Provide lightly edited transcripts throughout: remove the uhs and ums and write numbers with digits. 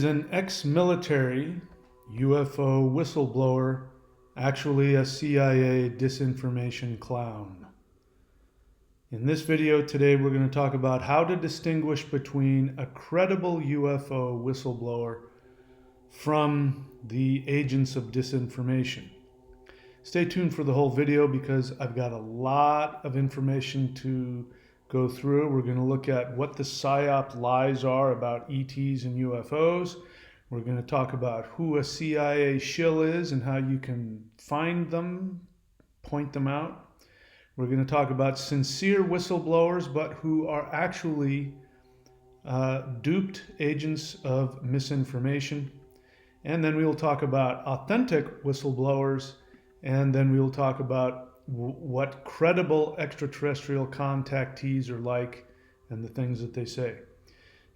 Is an ex-military UFO whistleblower actually a CIA disinformation clown? In this video today, we're going to talk about how to distinguish between a credible UFO whistleblower from the agents of disinformation. Stay tuned for the whole video because I've got a lot of information to go through. We're going to look at what the Psyop lies are about ETs and UFOs. We're going to talk about who a CIA shill is and how you can find them, point them out. We're going to talk about sincere whistleblowers, but who are actually duped agents of misinformation. And then we'll talk about authentic whistleblowers, and then we'll talk about what credible extraterrestrial contactees are like and the things that they say.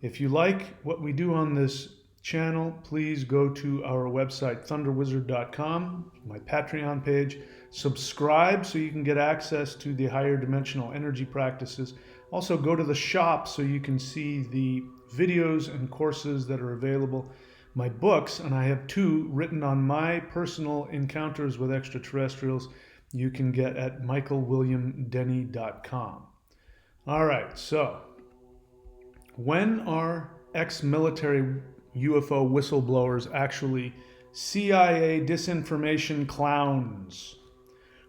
If you like what we do on this channel, please go to our website, thunderwizard.com, my Patreon page. Subscribe so you can get access to the higher dimensional energy practices. Also go to the shop so you can see the videos and courses that are available. My books, and I have two written on my personal encounters with extraterrestrials, you can get at michaelwilliamdenny.com. All right, so when are ex-military UFO whistleblowers actually CIA disinformation clowns?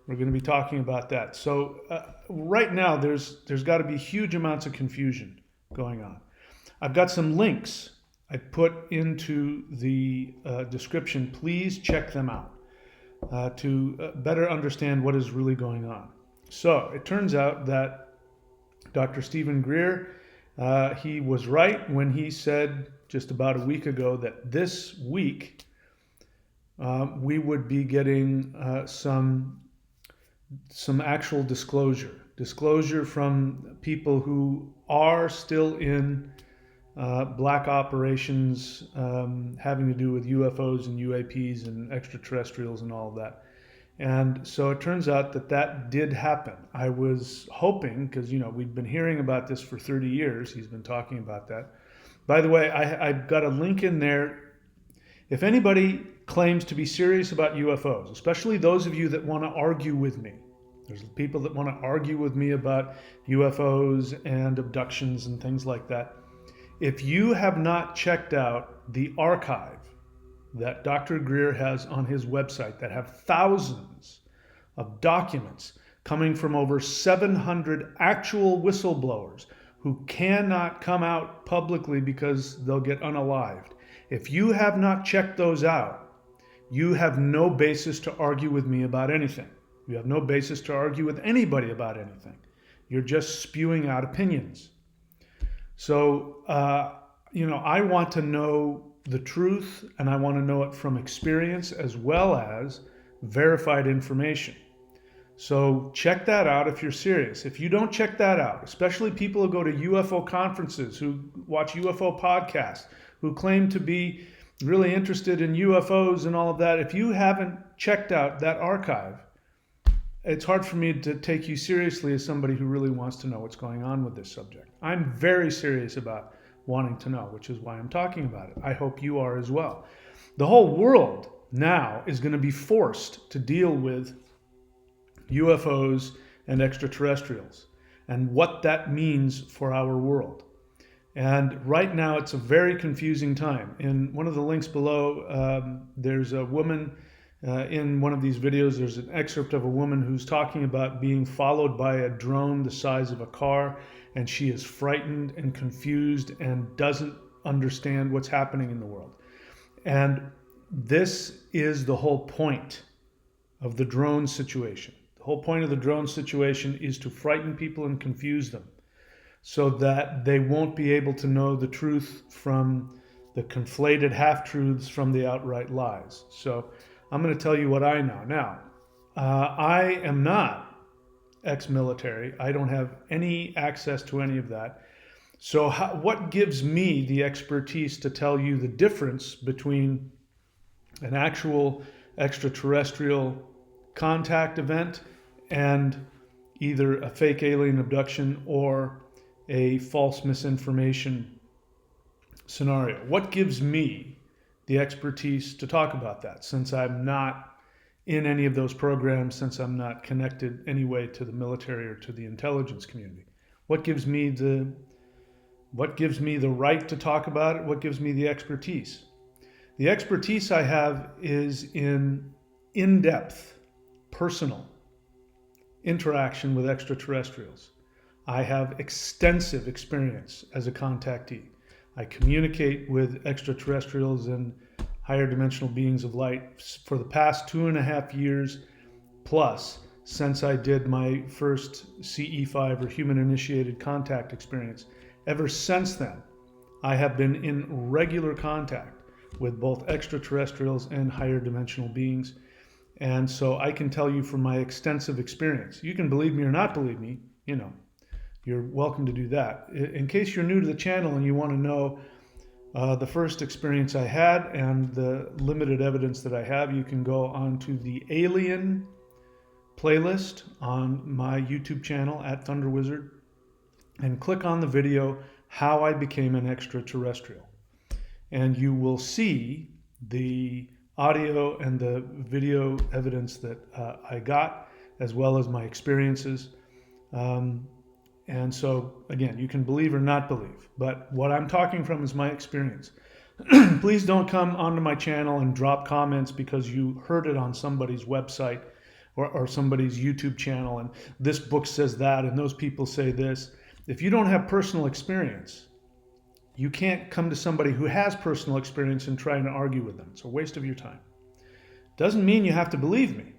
We're going to be talking about that. So right now, there's got to be huge amounts of confusion going on. I've got some links I put into the description. Please check them out to better understand what is really going on. So it turns out that Dr. Stephen Greer, he was right when he said just about a week ago that this week we would be getting some actual disclosure from people who are still in black operations having to do with UFOs and UAPs and extraterrestrials and all of that. And so it turns out that that did happen. I was hoping, because we've been hearing about this for 30 years. He's been talking about that. By the way, I've got a link in there. If anybody claims to be serious about UFOs, especially those of you that want to argue with me, there's people that want to argue with me about UFOs and abductions and things like that. If you have not checked out the archive that Dr. Greer has on his website that have thousands of documents coming from over 700 actual whistleblowers who cannot come out publicly because they'll get unalived. If you have not checked those out, you have no basis to argue with me about anything. You have no basis to argue with anybody about anything. You're just spewing out opinions. So, I want to know the truth, and I want to know it from experience as well as verified information. So check that out if you're serious. If you don't check that out, especially people who go to UFO conferences, who watch UFO podcasts, who claim to be really interested in UFOs and all of that, if you haven't checked out that archive, it's hard for me to take you seriously as somebody who really wants to know what's going on with this subject. I'm very serious about wanting to know, which is why I'm talking about it. I hope you are as well. The whole world now is going to be forced to deal with UFOs and extraterrestrials and what that means for our world. And right now it's a very confusing time. In one of the links below, there's a woman in one of these videos, there's an excerpt of a woman who's talking about being followed by a drone the size of a car, and she is frightened and confused and doesn't understand what's happening in the world. And this is the whole point of the drone situation. The whole point of the drone situation is to frighten people and confuse them so that they won't be able to know the truth from the conflated half-truths from the outright lies. So I'm going to tell you what I know. Now, I am not ex-military. I don't have any access to any of that. So what gives me the expertise to tell you the difference between an actual extraterrestrial contact event and either a fake alien abduction or a false misinformation scenario. What gives me the expertise to talk about that, since I'm not in any of those programs, since I'm not connected anyway to the military or to the intelligence community? What gives me the right to talk about it? What gives me the expertise? The expertise I have is in-depth, personal interaction with extraterrestrials. I have extensive experience as a contactee. I communicate with extraterrestrials and higher dimensional beings of light for the past 2.5 years plus, since I did my first CE5 or human initiated contact experience. Ever since then, I have been in regular contact with both extraterrestrials and higher dimensional beings. And so I can tell you from my extensive experience. You can believe me or not believe me, you're welcome to do that. In case you're new to the channel and you want to know the first experience I had and the limited evidence that I have, you can go onto the Alien playlist on my YouTube channel at Thunder Wizard and click on the video, How I Became an Extraterrestrial. And you will see the audio and the video evidence that I got, as well as my experiences. And so, again, you can believe or not believe, but what I'm talking from is my experience. Please don't come onto my channel and drop comments because you heard it on somebody's website or somebody's YouTube channel, and this book says that, and those people say this. If you don't have personal experience, you can't come to somebody who has personal experience and try and argue with them. It's a waste of your time. Doesn't mean you have to believe me.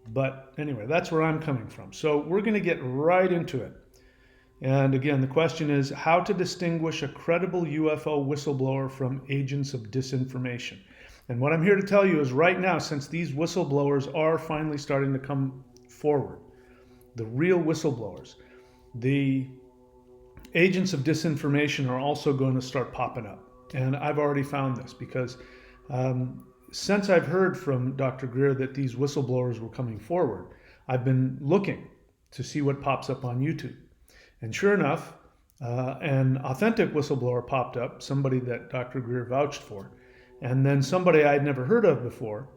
But anyway, that's where I'm coming from. So we're going to get right into it. And again, the question is how to distinguish a credible UFO whistleblower from agents of disinformation. And what I'm here to tell you is right now, since these whistleblowers are finally starting to come forward, the real whistleblowers, the agents of disinformation are also going to start popping up. And I've already found this because since I've heard from Dr. Greer that these whistleblowers were coming forward, I've been looking to see what pops up on YouTube. And sure enough, an authentic whistleblower popped up, somebody that Dr. Greer vouched for. And then somebody I'd never heard of before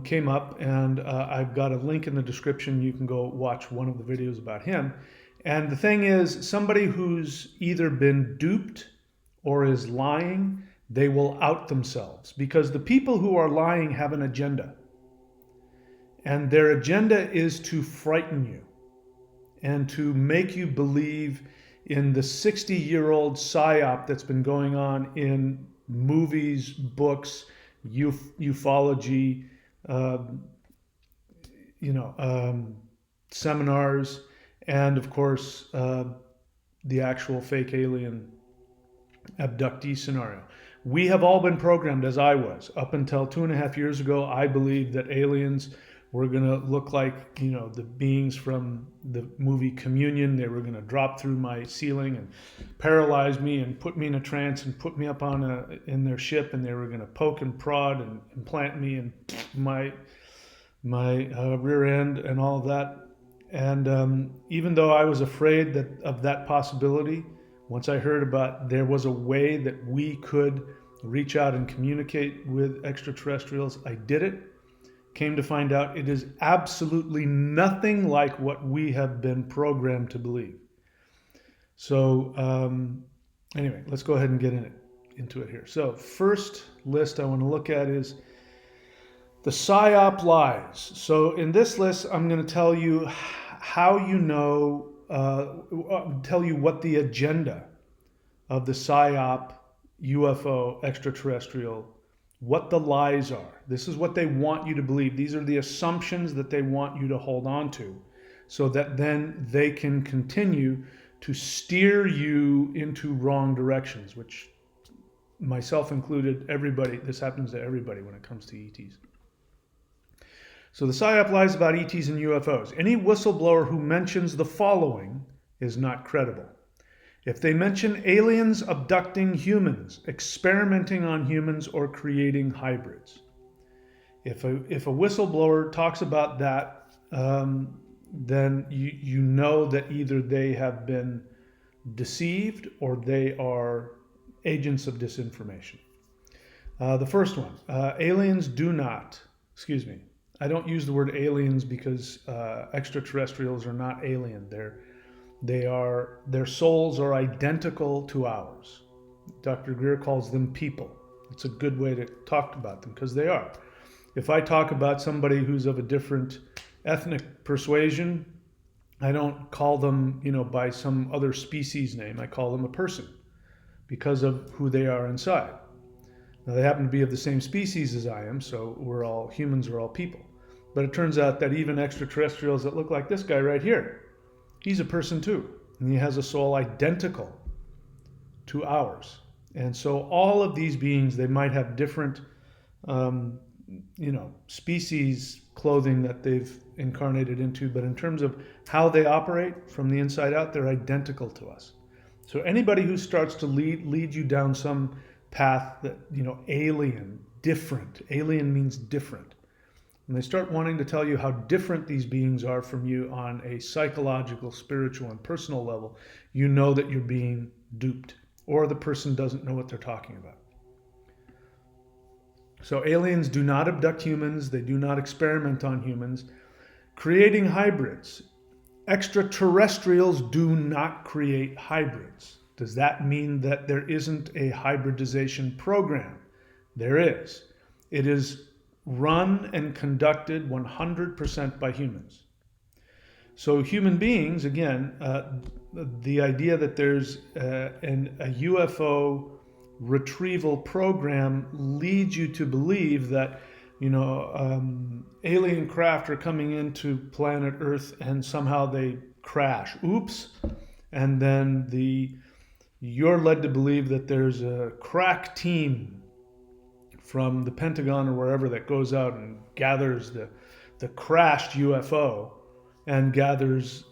came up, and I've got a link in the description. You can go watch one of the videos about him. And the thing is, somebody who's either been duped or is lying, they will out themselves, because the people who are lying have an agenda. And their agenda is to frighten you and to make you believe in the 60-year-old Psyop that's been going on in movies, books, ufology, seminars, and of course, the actual fake alien abductee scenario. We have all been programmed, as I was. Up until 2.5 years ago, I believed that aliens were going to look like, the beings from the movie Communion. They were going to drop through my ceiling and paralyze me and put me in a trance and put me up in their ship, and they were going to poke and prod and implant me in my rear end and all of that. And even though I was afraid of that possibility, once I heard about there was a way that we could reach out and communicate with extraterrestrials, I did it. Came to find out it is absolutely nothing like what we have been programmed to believe. So anyway, let's go ahead and get into it here. So first list I want to look at is the Psyop lies. So in this list, I'm going to tell you how tell you what the agenda of the Psyop UFO extraterrestrial, what the lies are. This is what they want you to believe. These are the assumptions that they want you to hold on to, so that then they can continue to steer you into wrong directions, which myself included, everybody, this happens to everybody when it comes to ETs. So the Psyop lies about ETs and UFOs. Any whistleblower who mentions the following is not credible. If they mention aliens abducting humans, experimenting on humans, or creating hybrids. If a whistleblower talks about that, then you know that either they have been deceived or they are agents of disinformation. The first one, aliens do not, excuse me, I don't use the word aliens because extraterrestrials are not alien. Their souls are identical to ours. Dr. Greer calls them people. It's a good way to talk about them because they are. If I talk about somebody who's of a different ethnic persuasion, I don't call them, by some other species name. I call them a person because of who they are inside. Now, they happen to be of the same species as I am, so humans are all people. But it turns out that even extraterrestrials that look like this guy right here, he's a person too. And he has a soul identical to ours. And so all of these beings, they might have different, species clothing that they've incarnated into, but in terms of how they operate from the inside out, they're identical to us. So anybody who starts to lead you down some path that, alien, different, alien means different. And they start wanting to tell you how different these beings are from you on a psychological, spiritual, and personal level, you know that you're being duped, or the person doesn't know what they're talking about. So aliens do not abduct humans. They do not experiment on humans. Creating hybrids. Extraterrestrials do not create hybrids. Does that mean that there isn't a hybridization program? There is. It is run and conducted 100% by humans. So human beings, again, the idea that there's a UFO retrieval program leads you to believe that alien craft are coming into planet Earth and somehow they crash. Oops. And then you're led to believe that there's a crack team from the Pentagon or wherever that goes out and gathers the crashed UFO and gathers,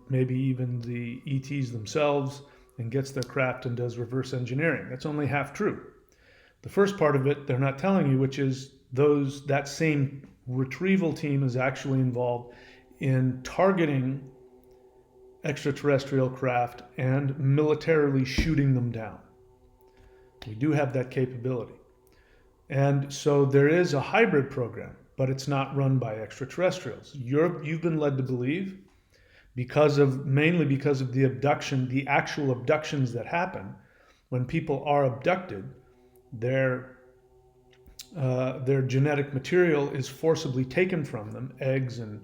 maybe even the ETs themselves and gets their craft and does reverse engineering. That's only half true. The first part of it, they're not telling you, which is that same retrieval team is actually involved in targeting extraterrestrial craft and militarily shooting them down. We do have that capability. And so there is a hybrid program, but it's not run by extraterrestrials. You've been led to believe, mainly because of the actual abductions that happen. When people are abducted, their genetic material is forcibly taken from them, eggs and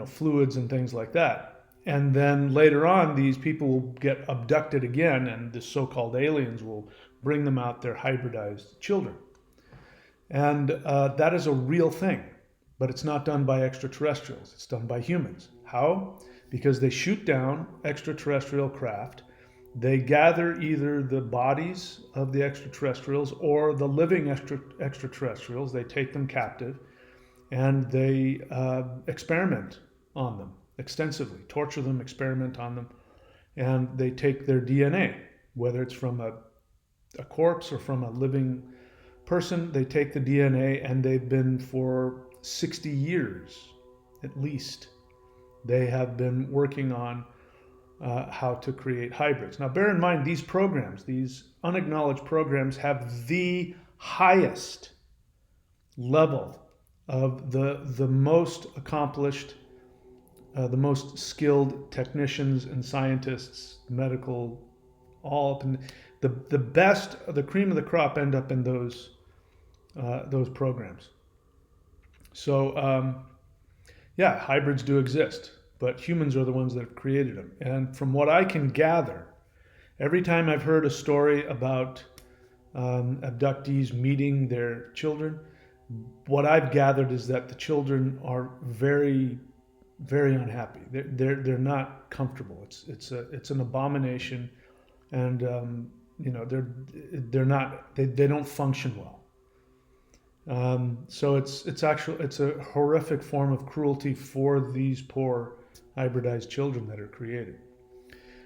fluids and things like that. And then later on, these people will get abducted again, and the so-called aliens will bring them out their hybridized children. And that is a real thing, but it's not done by extraterrestrials. It's done by humans. How? Because they shoot down extraterrestrial craft. They gather either the bodies of the extraterrestrials or the living extraterrestrials. They take them captive and they experiment on them extensively, torture them, experiment on them, and they take their DNA, whether it's from a corpse or from a living person. They take the DNA, and they've been for 60 years at least. They have been working on how to create hybrids. Now, bear in mind, these programs, these unacknowledged programs, have the highest level of the most accomplished, the most skilled technicians and scientists, medical, all up in the best, the cream of the crop end up in those programs. So hybrids do exist, but humans are the ones that have created them. And from what I can gather, every time I've heard a story about abductees meeting their children, what I've gathered is that the children are very, very unhappy. They're not comfortable. It's an abomination, and they don't function well. So it's a horrific form of cruelty for these poor hybridized children that are created.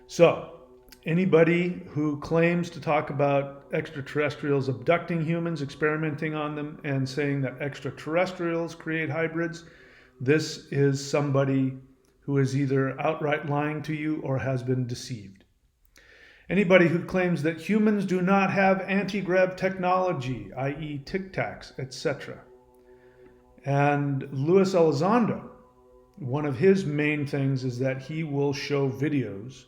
So anybody who claims to talk about extraterrestrials abducting humans, experimenting on them, and saying that extraterrestrials create hybrids, this is somebody who is either outright lying to you or has been deceived. Anybody who claims that humans do not have anti-grav technology, i.e. Tic Tacs, etc. And Luis Elizondo, one of his main things is that he will show videos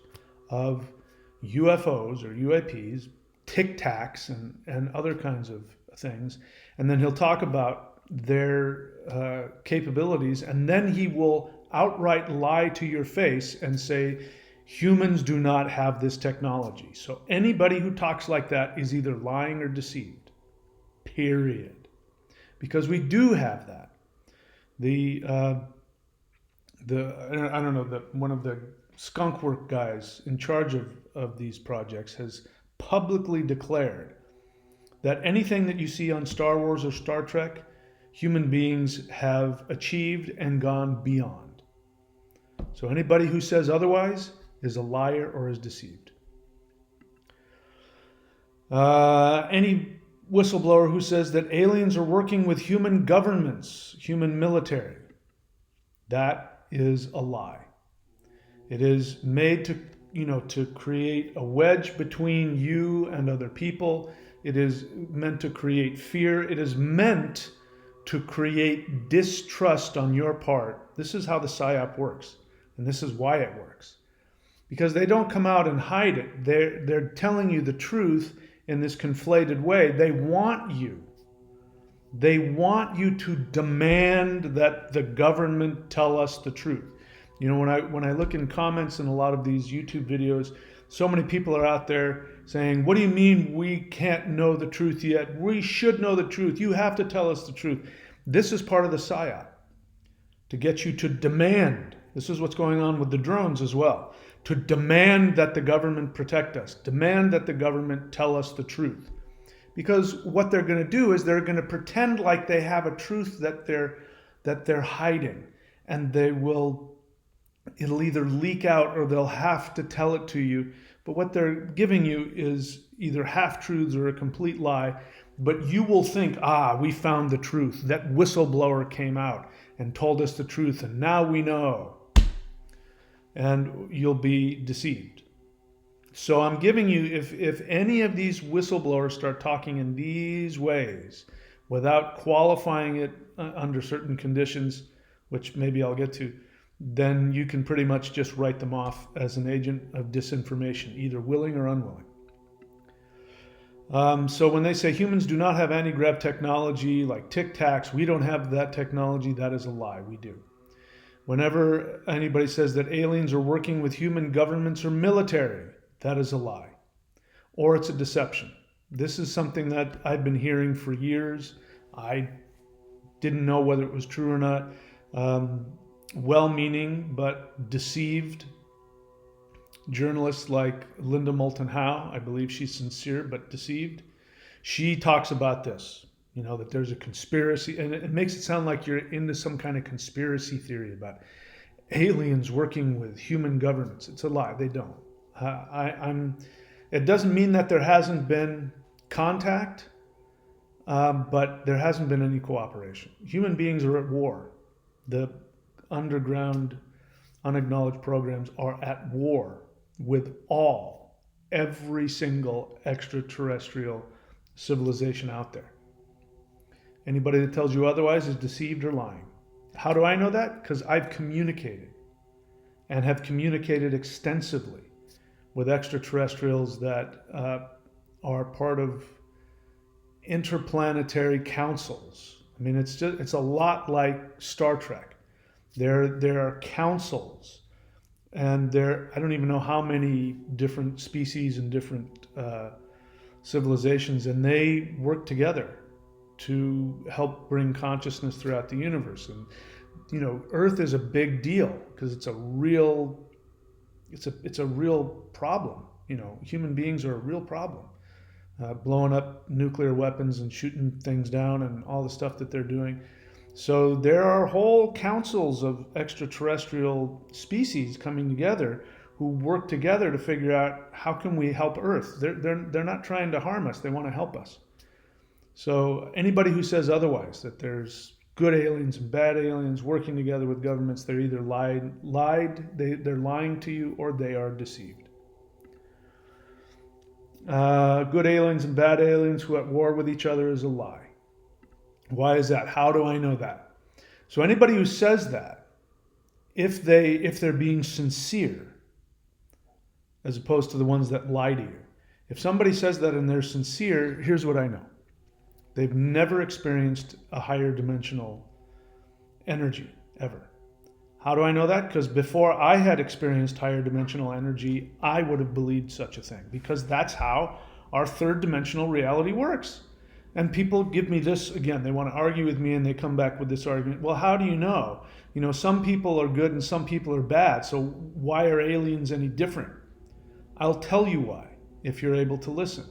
of UFOs or UAPs, Tic Tacs, and other kinds of things. And then he'll talk about their capabilities, and then he will outright lie to your face and say, humans do not have this technology. So anybody who talks like that is either lying or deceived. Period. Because we do have that. I don't know, one of the skunkwork guys in charge of these projects has publicly declared that anything that you see on Star Wars or Star Trek, human beings have achieved and gone beyond. So anybody who says otherwise is a liar or is deceived. Any whistleblower who says that aliens are working with human governments, human military, that is a lie. It is made to create a wedge between you and other people. It is meant to create fear. It is meant to create distrust on your part. This is how the Psyop works, and this is why it works. Because they don't come out and hide it. They're telling you the truth in this conflated way. They want you to demand that the government tell us the truth. You know, when I look in comments in a lot of these YouTube videos, so many people are out there saying, what do you mean we can't know the truth yet? We should know the truth. You have to tell us the truth. This is part of the Psyop, to get you to demand. This is what's going on with the drones as well. To demand that the government protect us. Demand that the government tell us the truth. Because what they're going to do is they're going to pretend like they have a truth that they're hiding. And it'll either leak out or they'll have to tell it to you. But what they're giving you is either half-truths or a complete lie. But you will think, we found the truth. That whistleblower came out and told us the truth, and now we know. And you'll be deceived. So I'm giving you, if any of these whistleblowers start talking in these ways without qualifying it under certain conditions, which maybe I'll get to, then you can pretty much just write them off as an agent of disinformation, either willing or unwilling. So when they say humans do not have anti-grav technology like Tic Tacs, we don't have that technology, that is a lie. We do. Whenever anybody says that aliens are working with human governments or military, that is a lie. Or it's a deception. This is something that I've been hearing for years. I didn't know whether it was true or not. Well-meaning but deceived journalists like Linda Moulton Howe, I believe she's sincere but deceived. She talks about this. You know, that there's a conspiracy, and it makes it sound like you're into some kind of conspiracy theory about aliens working with human governments. It's a lie. They don't. It doesn't mean that there hasn't been contact, but there hasn't been any cooperation. Human beings are at war. The underground, unacknowledged programs are at war with every single extraterrestrial civilization out there. Anybody that tells you otherwise is deceived or lying. How do I know that? Because I've communicated and have communicated extensively with extraterrestrials that are part of interplanetary councils. I mean, it's a lot like Star Trek. There are councils, and I don't even know how many different species and different civilizations, and they work together to help bring consciousness throughout the universe. And you know, Earth is a big deal because it's a real problem. You know, human beings are a real problem. Blowing up nuclear weapons and shooting things down and all the stuff that they're doing. So there are whole councils of extraterrestrial species coming together who work together to figure out how can we help Earth. They're not trying to harm us. They want to help us. So anybody who says otherwise, that there's good aliens and bad aliens working together with governments, they're either they're lying to you or they are deceived. good aliens and bad aliens who are at war with each other is a lie. Why is that? How do I know that? So anybody who says that, if they're being sincere, as opposed to the ones that lie to you, if somebody says that and they're sincere, here's what I know. They've never experienced a higher dimensional energy, ever. How do I know that? Because before I had experienced higher dimensional energy, I would have believed such a thing, because that's how our third dimensional reality works. And people give me this, again, they want to argue with me and they come back with this argument. Well, how do you know? You know, some people are good and some people are bad, so why are aliens any different? I'll tell you why, if you're able to listen.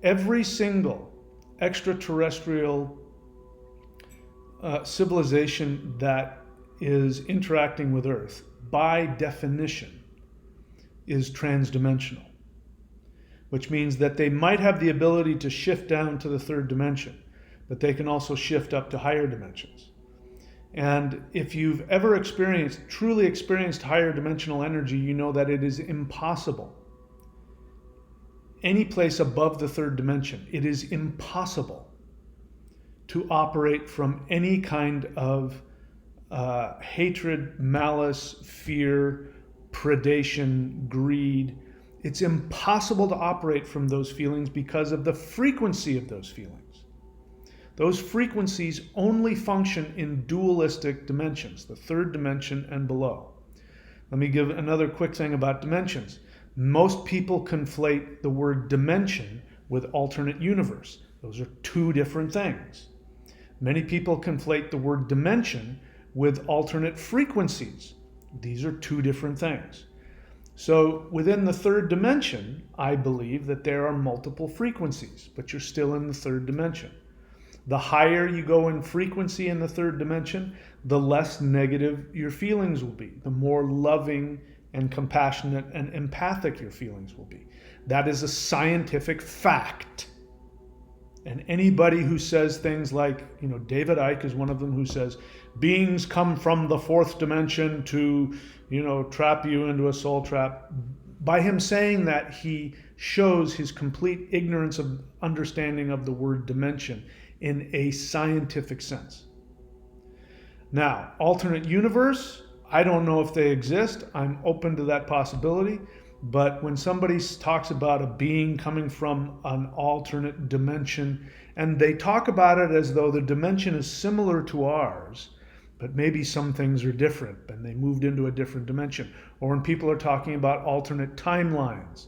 Every single extraterrestrial civilization that is interacting with Earth, by definition, is transdimensional, which means that they might have the ability to shift down to the third dimension, but they can also shift up to higher dimensions. And if you've ever truly experienced higher dimensional energy, you know that it is impossible. Any place above the third dimension, it is impossible to operate from any kind of hatred, malice, fear, predation, greed. It's impossible to operate from those feelings because of the frequency of those feelings. Those frequencies only function in dualistic dimensions, the third dimension and below. Let me give another quick thing about dimensions. Most people conflate the word dimension with alternate universe. Those are two different things. Many people conflate the word dimension with alternate frequencies. These are two different things. So within the third dimension, I believe that there are multiple frequencies, but you're still in the third dimension. The higher you go in frequency in the third dimension, the less negative your feelings will be, the more loving and compassionate and empathic your feelings will be. That is a scientific fact. And anybody who says things like, David Icke is one of them, who says, beings come from the fourth dimension to, trap you into a soul trap. By him saying that, he shows his complete ignorance of understanding of the word dimension in a scientific sense. Now, alternate universe, I don't know if they exist. I'm open to that possibility. But when somebody talks about a being coming from an alternate dimension, and they talk about it as though the dimension is similar to ours, but maybe some things are different and they moved into a different dimension, or when people are talking about alternate timelines,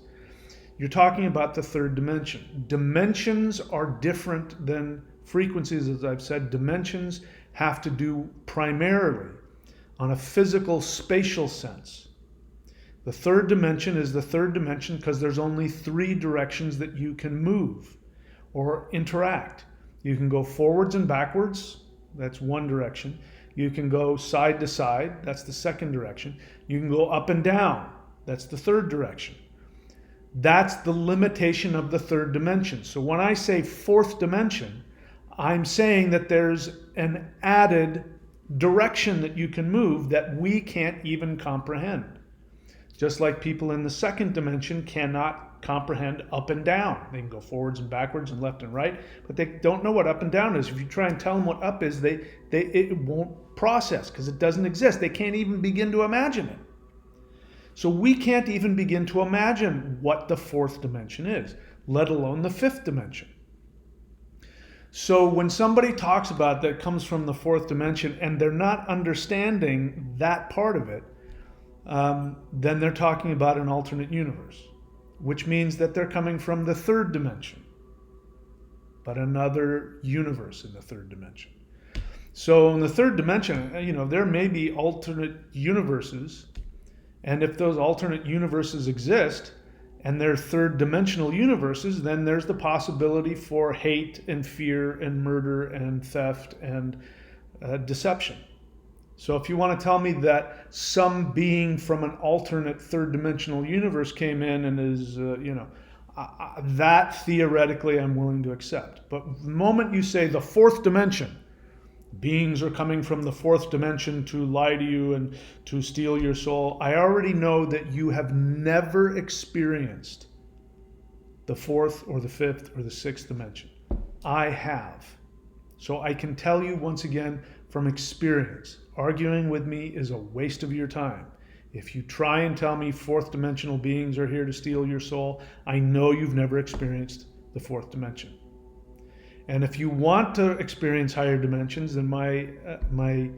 you're talking about the third dimension. Dimensions are different than frequencies, as I've said. Dimensions have to do primarily on a physical, spatial sense. The third dimension is the third dimension because there's only three directions that you can move or interact. You can go forwards and backwards, that's one direction. You can go side to side, that's the second direction. You can go up and down, that's the third direction. That's the limitation of the third dimension. So when I say fourth dimension, I'm saying that there's an added direction that you can move that we can't even comprehend. Just like people in the second dimension cannot comprehend up and down. They can go forwards and backwards and left and right, but they don't know what up and down is. If you try and tell them what up is, it won't process because it doesn't exist. They can't even begin to imagine it. So we can't even begin to imagine what the fourth dimension is, let alone the fifth dimension. So when somebody talks about that comes from the fourth dimension and they're not understanding that part of it, then they're talking about an alternate universe, which means that they're coming from the third dimension, but another universe in the third dimension. So in the third dimension, there may be alternate universes, and if those alternate universes exist and they're third dimensional universes, then there's the possibility for hate and fear and murder and theft and deception. So if you want to tell me that some being from an alternate third dimensional universe came in and is, that theoretically I'm willing to accept. But the moment you say the fourth dimension, beings are coming from the fourth dimension to lie to you and to steal your soul, I already know that you have never experienced the fourth or the fifth or the sixth dimension. I have. So I can tell you once again from experience, arguing with me is a waste of your time. If you try and tell me fourth dimensional beings are here to steal your soul, I know you've never experienced the fourth dimension. And if you want to experience higher dimensions, then my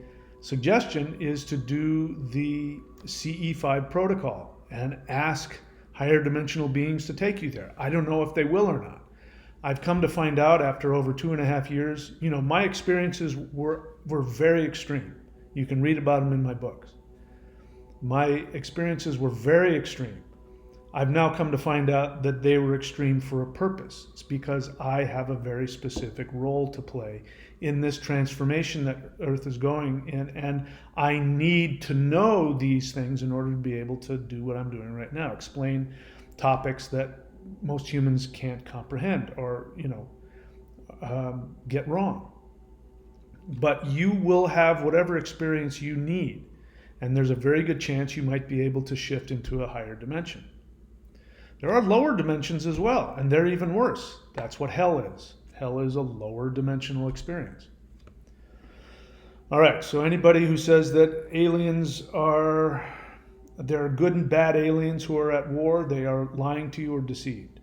suggestion is to do the CE5 protocol and ask higher dimensional beings to take you there. I don't know if they will or not. I've come to find out after over 2.5 years, my experiences were very extreme. You can read about them in my books. My experiences were very extreme. I've now come to find out that they were extreme for a purpose. It's because I have a very specific role to play in this transformation that Earth is going in, and I need to know these things in order to be able to do what I'm doing right now, explain topics that most humans can't comprehend or, get wrong. But you will have whatever experience you need, and there's a very good chance you might be able to shift into a higher dimension. There are lower dimensions as well, and they're even worse. That's what hell is. Hell is a lower dimensional experience. All right, so anybody who says that there are good and bad aliens who are at war, they are lying to you or deceived.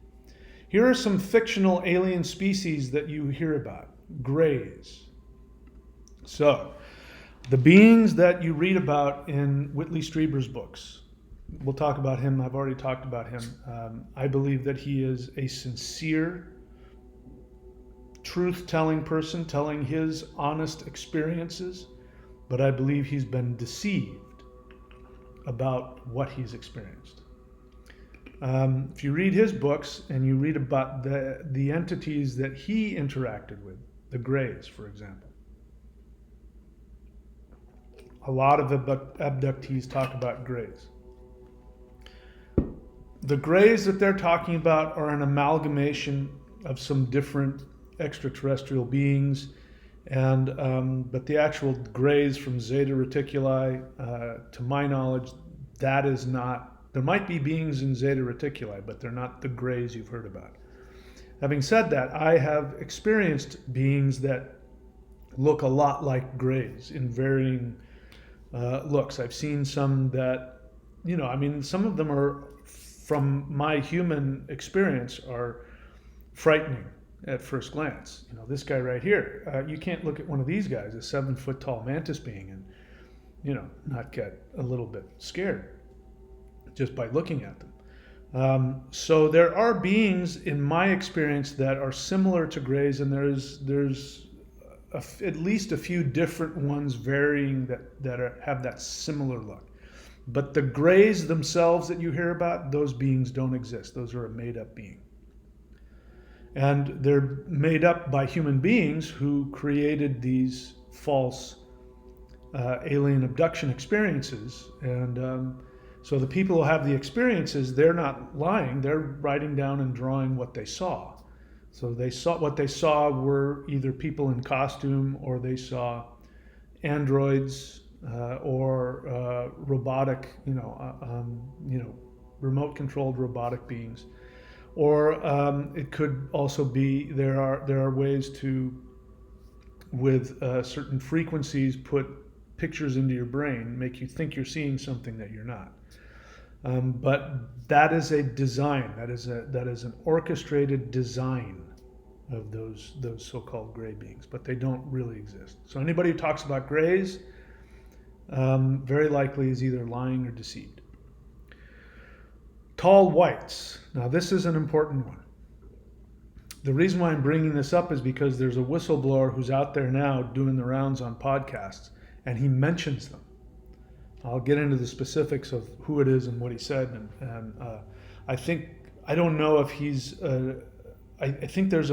Here are some fictional alien species that you hear about. Greys. So, the beings that you read about in Whitley Strieber's books, we'll talk about him. I've already talked about him. I believe that he is a sincere, truth-telling person, telling his honest experiences, but I believe he's been deceived about what he's experienced. If you read his books and you read about the entities that he interacted with, the Greys, for example, a lot of abductees talk about Greys. The Greys that they're talking about are an amalgamation of some different extraterrestrial beings, but the actual Greys from Zeta Reticuli, to my knowledge, that is not. There might be beings in Zeta Reticuli, but they're not the Greys you've heard about. Having said that, I have experienced beings that look a lot like Greys in varying looks. I've seen some that, some of them are, from my human experience, are frightening at first glance. This guy right here, you can't look at one of these guys, a 7-foot tall mantis being, and, not get a little bit scared just by looking at them. So there are beings, in my experience, that are similar to Greys, and there's at least a few different ones varying that have that similar look. But the Greys themselves that you hear about, those beings don't exist. Those are a made-up being. And they're made up by human beings who created these false alien abduction experiences. And so the people who have the experiences, they're not lying. They're writing down and drawing what they saw. So what they saw were either people in costume, or they saw androids, or robotic, remote-controlled robotic beings, or it could also be there are ways to, with certain frequencies, put pictures into your brain, make you think you're seeing something that you're not. But that is a design. That is an orchestrated design of those so-called gray beings, but they don't really exist. So anybody who talks about Greys, very likely is either lying or deceived. Tall whites. Now this is an important one. The reason why I'm bringing this up is because there's a whistleblower who's out there now doing the rounds on podcasts, and he mentions them. I'll get into the specifics of who it is and what he said, and I don't know if he's. I think there's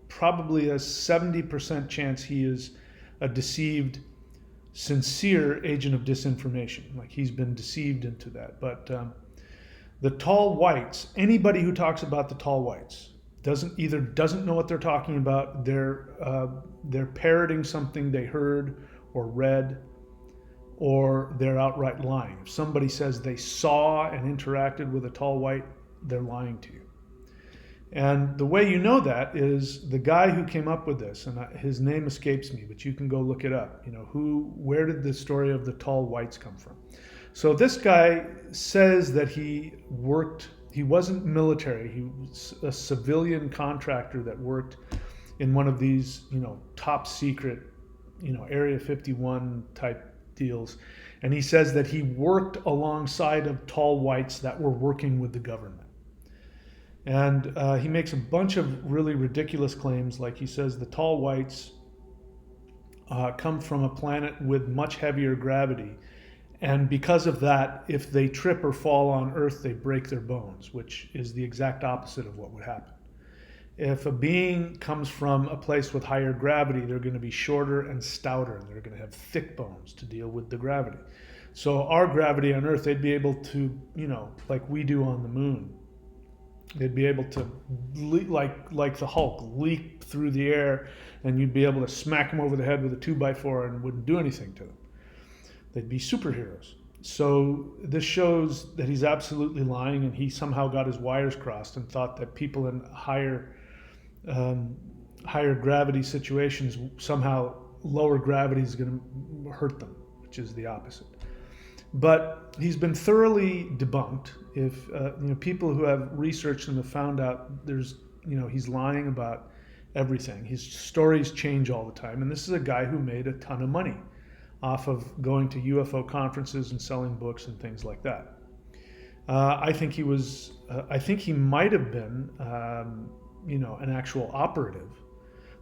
probably a 70% chance he is a deceived, sincere agent of disinformation. Like, he's been deceived into that. But the tall whites, anybody who talks about the tall whites doesn't know what they're talking about. They're parroting something they heard or read, or they're outright lying. If somebody says they saw and interacted with a tall white, they're lying to you. And the way you know that is the guy who came up with this, and his name escapes me, but you can go look it up. Where did the story of the tall whites come from? So this guy says that he wasn't military, he was a civilian contractor that worked in one of these, top secret, Area 51 type deals. And he says that he worked alongside of tall whites that were working with the government. And he makes a bunch of really ridiculous claims, like he says the tall whites come from a planet with much heavier gravity. And because of that, if they trip or fall on Earth, they break their bones, which is the exact opposite of what would happen. If a being comes from a place with higher gravity, they're going to be shorter and stouter, and they're going to have thick bones to deal with the gravity. So our gravity on Earth, they'd be able to, like we do on the moon, they'd be able to, like the Hulk, leap through the air, and you'd be able to smack them over the head with a 2x4 and wouldn't do anything to them. They'd be superheroes. So this shows that he's absolutely lying, and he somehow got his wires crossed and thought that people in higher gravity situations, somehow lower gravity is going to hurt them, which is the opposite. But he's been thoroughly debunked. If people who have researched him have found out he's lying about everything. His stories change all the time, and this is a guy who made a ton of money off of going to UFO conferences and selling books and things like that. I think he might have been, an actual operative,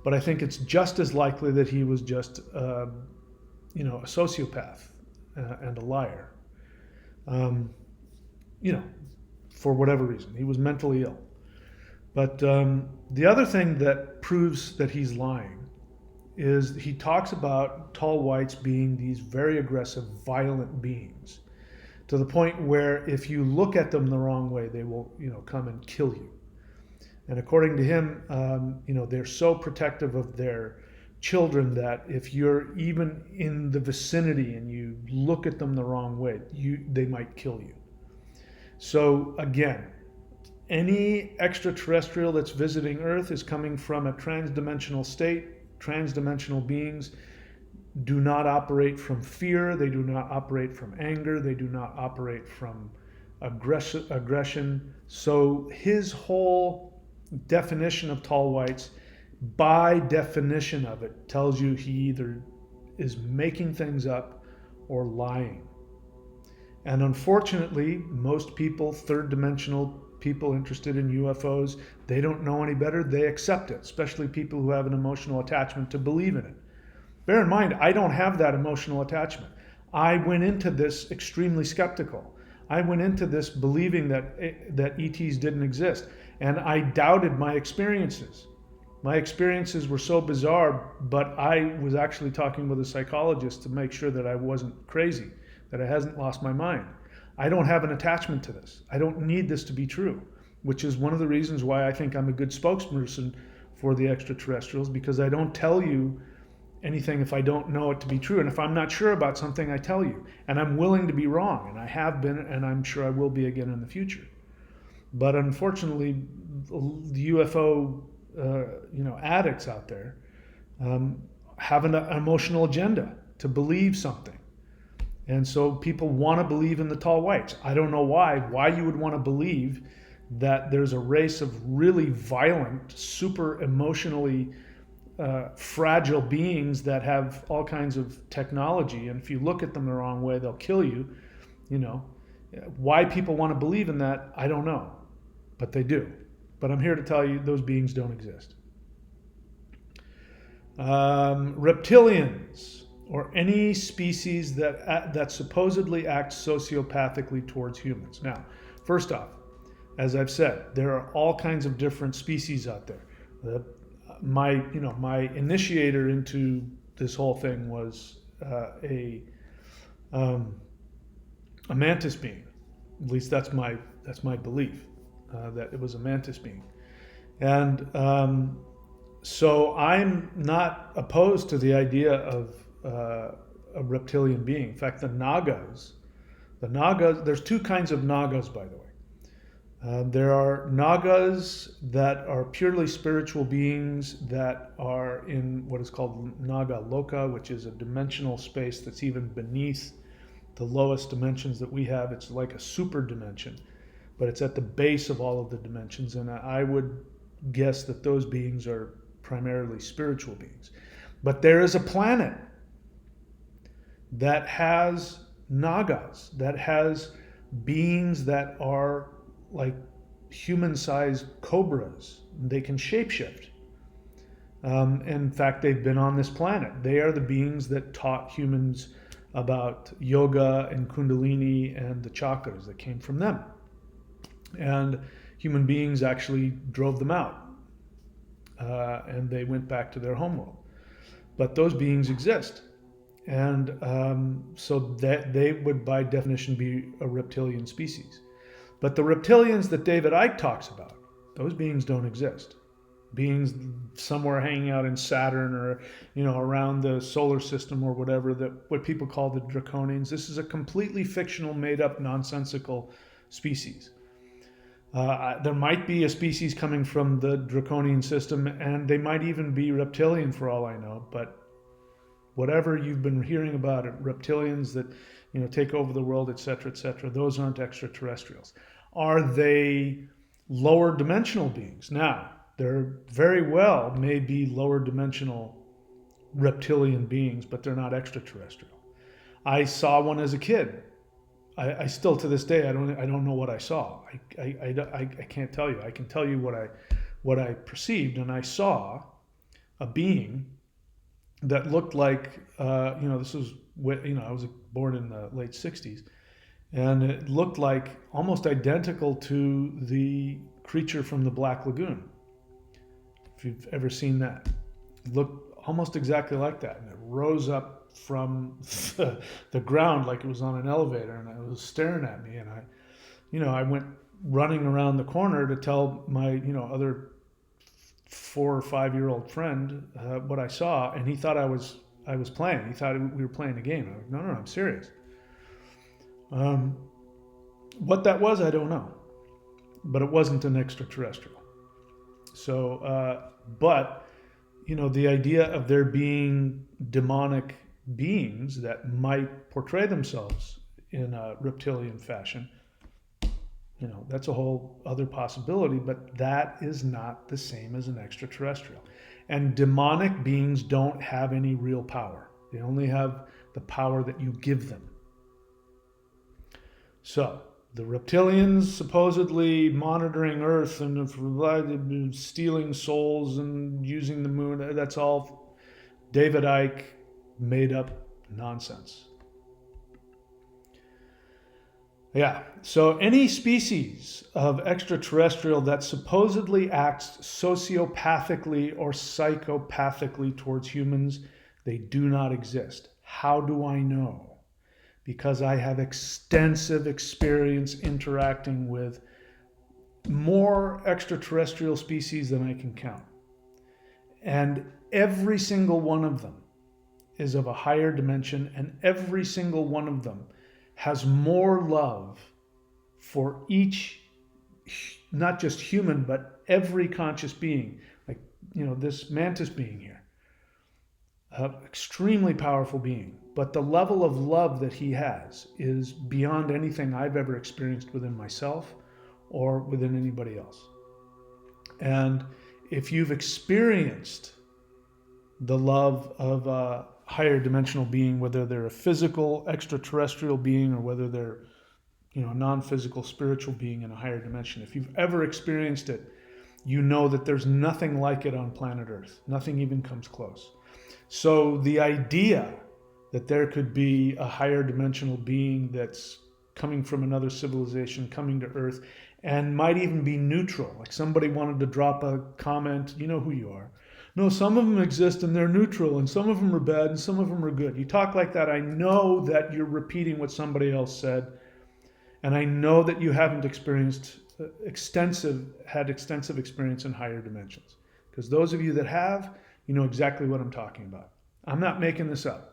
but I think it's just as likely that he was just, a sociopath and a liar. For whatever reason, he was mentally ill. But the other thing that proves that he's lying is he talks about tall whites being these very aggressive, violent beings, to the point where if you look at them the wrong way, they will, come and kill you. And according to him, they're so protective of their children that if you're even in the vicinity and you look at them the wrong way, they might kill you. So again, any extraterrestrial that's visiting Earth is coming from a transdimensional state. Transdimensional beings do not operate from fear. They do not operate from anger. They do not operate from aggression. So his whole definition of tall whites, by definition of it, tells you he either is making things up or lying. And unfortunately, most people, third dimensional people interested in UFOs, they don't know any better. They accept it, especially people who have an emotional attachment to believe in it. Bear in mind, I don't have that emotional attachment. I went into this extremely skeptical. I went into this believing that ETs didn't exist, and I doubted my experiences. My experiences were so bizarre, but I was actually talking with a psychologist to make sure that I wasn't crazy, that I hasn't lost my mind. I don't have an attachment to this. I don't need this to be true, which is one of the reasons why I think I'm a good spokesperson for the extraterrestrials, because I don't tell you anything if I don't know it to be true. And if I'm not sure about something, I tell you. And I'm willing to be wrong, and I have been, and I'm sure I will be again in the future. But unfortunately, the UFO addicts out there have an emotional agenda to believe something. And so people want to believe in the tall whites. I don't know why you would want to believe that there's a race of really violent, super emotionally fragile beings that have all kinds of technology. And if you look at them the wrong way, they'll kill you. Why people want to believe in that, I don't know. But they do. But I'm here to tell you those beings don't exist. Reptilians, or any species that supposedly act sociopathically towards humans. Now, first off, as I've said, there are all kinds of different species out there. My initiator into this whole thing was a mantis being. At least that's my belief, that it was a mantis being. And so I'm not opposed to the idea of a reptilian being. In fact, the Nagas, there's two kinds of Nagas, by the way. There are Nagas that are purely spiritual beings that are in what is called Naga Loka, which is a dimensional space that's even beneath the lowest dimensions that we have. It's like a super dimension, but it's at the base of all of the dimensions. And I would guess that those beings are primarily spiritual beings. But there is a planet that has Nagas, that has beings that are like human-sized cobras. They can shapeshift. In fact, they've been on this planet. They are the beings that taught humans about yoga and kundalini and the chakras that came from them. And human beings actually drove them out. And they went back to their homeworld. But those beings exist. And so that they would, by definition, be a reptilian species. But the reptilians that David Icke talks about, those beings don't exist. Beings somewhere hanging out in Saturn or, around the solar system or whatever, that what people call the draconians. This is a completely fictional, made-up, nonsensical species. There might be a species coming from the draconian system, and they might even be reptilian for all I know. But whatever you've been hearing about it, reptilians that take over the world, etc., those aren't extraterrestrials. Are they lower dimensional beings? Now, there very well may be lower dimensional reptilian beings, but they're not extraterrestrial. I saw one as a kid. I still, to this day, I don't know what I saw. I can't tell you. I can tell you what I perceived, and I saw a being that looked like, this was, I was born in the late 60s, and it looked like almost identical to the creature from the Black Lagoon. If you've ever seen that, it looked almost exactly like that, and it rose up from the ground like it was on an elevator, and it was staring at me, and I went running around the corner to tell my, other 4 or 5 year old friend what I saw, and he thought I was playing. He thought we were playing a game. I was like, no, I'm serious. What that was, I don't know, but it wasn't an extraterrestrial. So, but the idea of there being demonic beings that might portray themselves in a reptilian fashion, that's a whole other possibility, but that is not the same as an extraterrestrial. And demonic beings don't have any real power. They only have the power that you give them. So, the reptilians supposedly monitoring Earth and stealing souls and using the moon, that's all David Icke made up nonsense. Yeah, so any species of extraterrestrial that supposedly acts sociopathically or psychopathically towards humans, they do not exist. How do I know? Because I have extensive experience interacting with more extraterrestrial species than I can count. And every single one of them is of a higher dimension, and every single one of them has more love for each, not just human, but every conscious being. Like, this mantis being here, extremely powerful being. But the level of love that he has is beyond anything I've ever experienced within myself or within anybody else. And if you've experienced the love of a higher dimensional being, whether they're a physical extraterrestrial being or whether they're, a non-physical spiritual being in a higher dimension, if you've ever experienced it, you know that there's nothing like it on planet Earth. Nothing even comes close. So the idea that there could be a higher dimensional being that's coming from another civilization, coming to Earth, and might even be neutral. Like somebody wanted to drop a comment, you know who you are. No, some of them exist and they're neutral, and some of them are bad and some of them are good. You talk like that, I know that you're repeating what somebody else said, and I know that you haven't had extensive experience in higher dimensions. Because those of you that have, you know exactly what I'm talking about. I'm not making this up.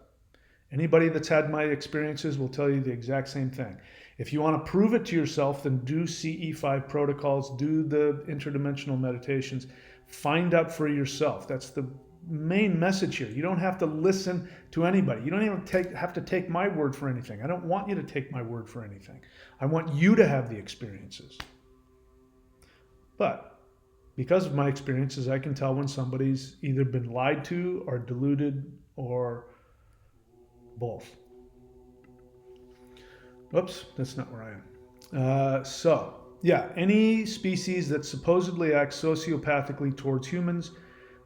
Anybody that's had my experiences will tell you the exact same thing. If you want to prove it to yourself, then do CE5 protocols, do the interdimensional meditations, find out for yourself. That's the main message here. You don't have to listen to anybody. You don't even have to take my word for anything. I don't want you to take my word for anything. I want you to have the experiences. But because of my experiences, I can tell when somebody's either been lied to or deluded or both. Oops, that's not where I am. Any species that supposedly act sociopathically towards humans,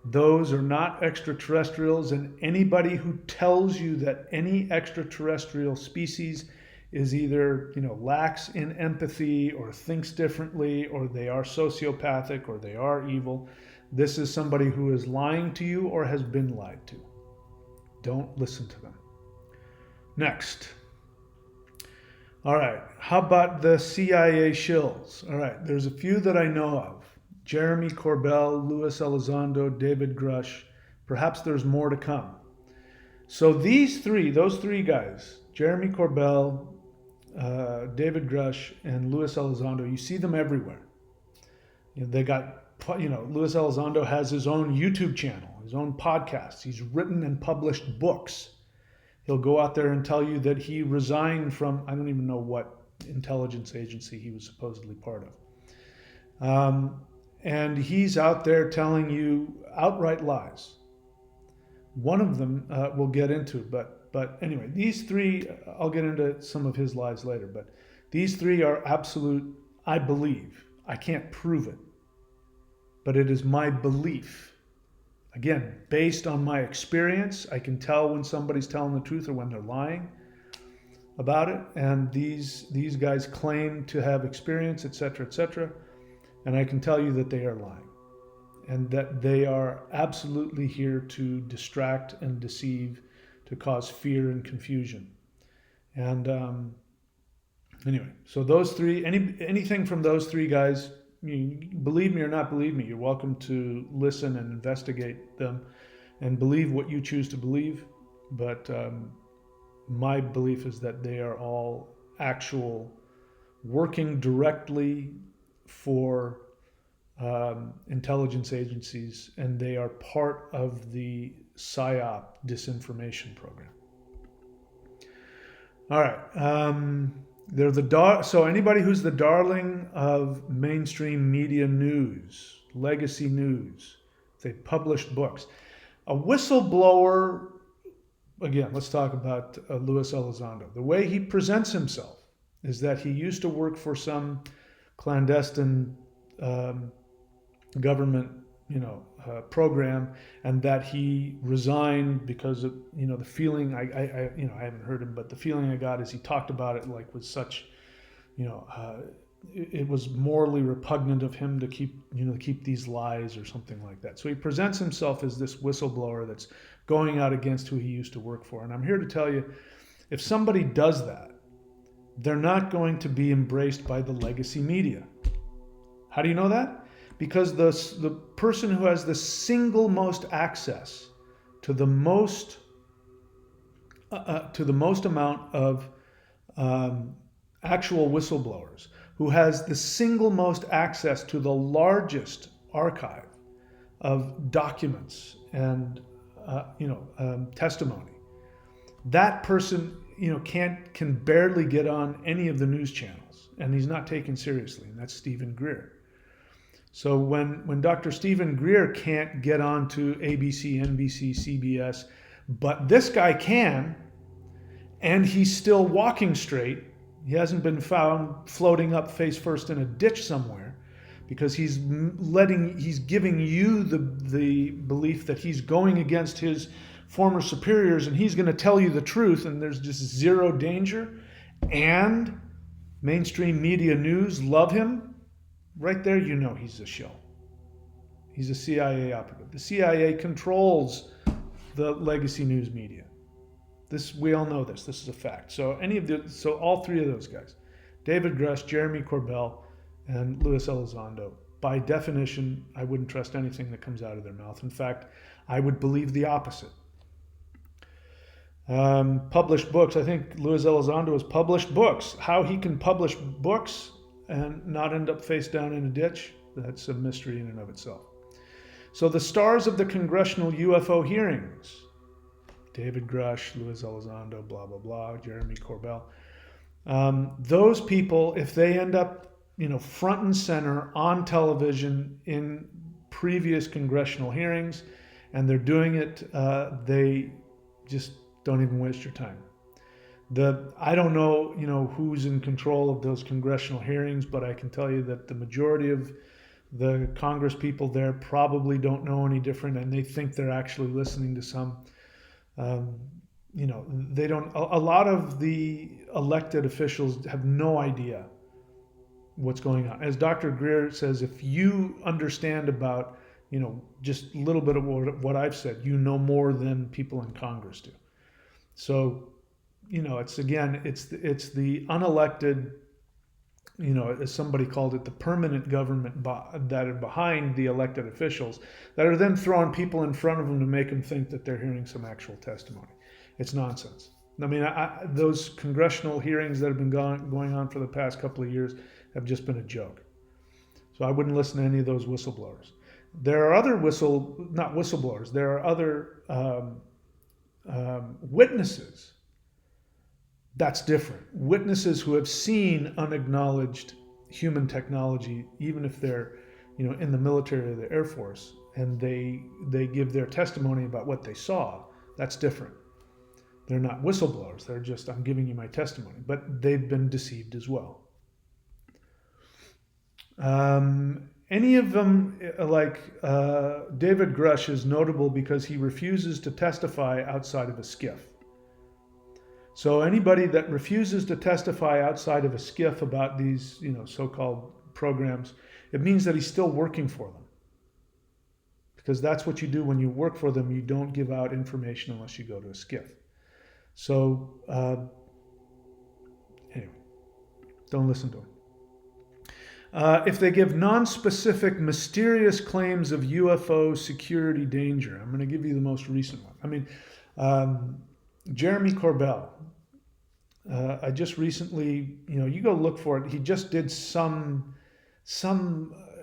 those are not extraterrestrials, and anybody who tells you that any extraterrestrial species is either, lacks in empathy or thinks differently, or they are sociopathic or they are evil, this is somebody who is lying to you or has been lied to. Don't listen to them. Next. All right, how about the CIA shills? All right, there's a few that I know of. Jeremy Corbell, Luis Elizondo, David Grush. Perhaps there's more to come. So those three guys, Jeremy Corbell, David Grush, and Luis Elizondo, you see them everywhere. They got, Luis Elizondo has his own YouTube channel, his own podcast. He's written and published books. He'll go out there and tell you that he resigned from, I don't even know what intelligence agency he was supposedly part of. And he's out there telling you outright lies. One of them we'll get into, but anyway, these three, I'll get into some of his lies later, but these three are absolute, I believe. I can't prove it, but it is my belief. Again, based on my experience, I can tell when somebody's telling the truth or when they're lying about it. And these guys claim to have experience, etc., and I can tell you that they are lying, and that they are absolutely here to distract and deceive, to cause fear and confusion. And anyway, so those three, anything from those three guys, believe me or not believe me, you're welcome to listen and investigate them and believe what you choose to believe. But my belief is that they are all actual working directly for intelligence agencies, and they are part of the Psyop disinformation program. All right. They're so anybody who's the darling of mainstream media news, legacy news, they published books. A whistleblower, again, let's talk about Luis Elizondo. The way he presents himself is that he used to work for some clandestine government, program, and that he resigned because of, the feeling. I haven't heard him, but the feeling I got is he talked about it like with such, it was morally repugnant of him to keep these lies or something like that. So he presents himself as this whistleblower that's going out against who he used to work for. And I'm here to tell you, if somebody does that, they're not going to be embraced by the legacy media. How do you know that? Because the person who has the single most access to the most amount of actual whistleblowers, who has the single most access to the largest archive of documents and testimony, that person can barely get on any of the news channels, and he's not taken seriously, and that's Stephen Greer. So when Dr. Stephen Greer can't get on to ABC, NBC, CBS, but this guy can, and he's still walking straight, he hasn't been found floating up face first in a ditch somewhere, because he's giving you the belief that he's going against his former superiors and he's going to tell you the truth and there's just zero danger, and mainstream media news love him. Right there, he's a shill. He's a CIA operative. The CIA controls the legacy news media. We all know this. This is a fact. So all three of those guys, David Grush, Jeremy Corbell, and Luis Elizondo, by definition, I wouldn't trust anything that comes out of their mouth. In fact, I would believe the opposite. Published books. I think Luis Elizondo has published books. How he can publish books and not end up face down in a ditch, that's a mystery in and of itself. So the stars of the congressional UFO hearings, David Grush, Luis Elizondo, blah, blah, blah, Jeremy Corbell. Those people, if they end up, front and center on television in previous congressional hearings, and they're doing it, they just don't even waste your time. I don't know, who's in control of those congressional hearings, but I can tell you that the majority of the Congress people there probably don't know any different, and they think they're actually listening to some. They don't. A lot of the elected officials have no idea what's going on. As Dr. Greer says, if you understand about, just a little bit of what I've said, you know more than people in Congress do. So, it's the unelected, as somebody called it, the permanent government that are behind the elected officials that are then throwing people in front of them to make them think that they're hearing some actual testimony. It's nonsense. I mean, those congressional hearings that have been going on for the past couple of years have just been a joke. So I wouldn't listen to any of those whistleblowers. There are other not whistleblowers, there are other witnesses. That's different. Witnesses who have seen unacknowledged human technology, even if they're, in the military or the Air Force, and they give their testimony about what they saw. That's different. They're not whistleblowers. They're just, I'm giving you my testimony. But they've been deceived as well. Any of them, like David Grush, is notable because he refuses to testify outside of a skiff. So anybody that refuses to testify outside of a skiff about these, so-called programs, it means that he's still working for them. Because that's what you do when you work for them. You don't give out information unless you go to a skiff. So anyway, don't listen to them. If they give non-specific, mysterious claims of UFO security danger, I'm going to give you the most recent one. I mean, Jeremy Corbell. I just recently, you go look for it. He just did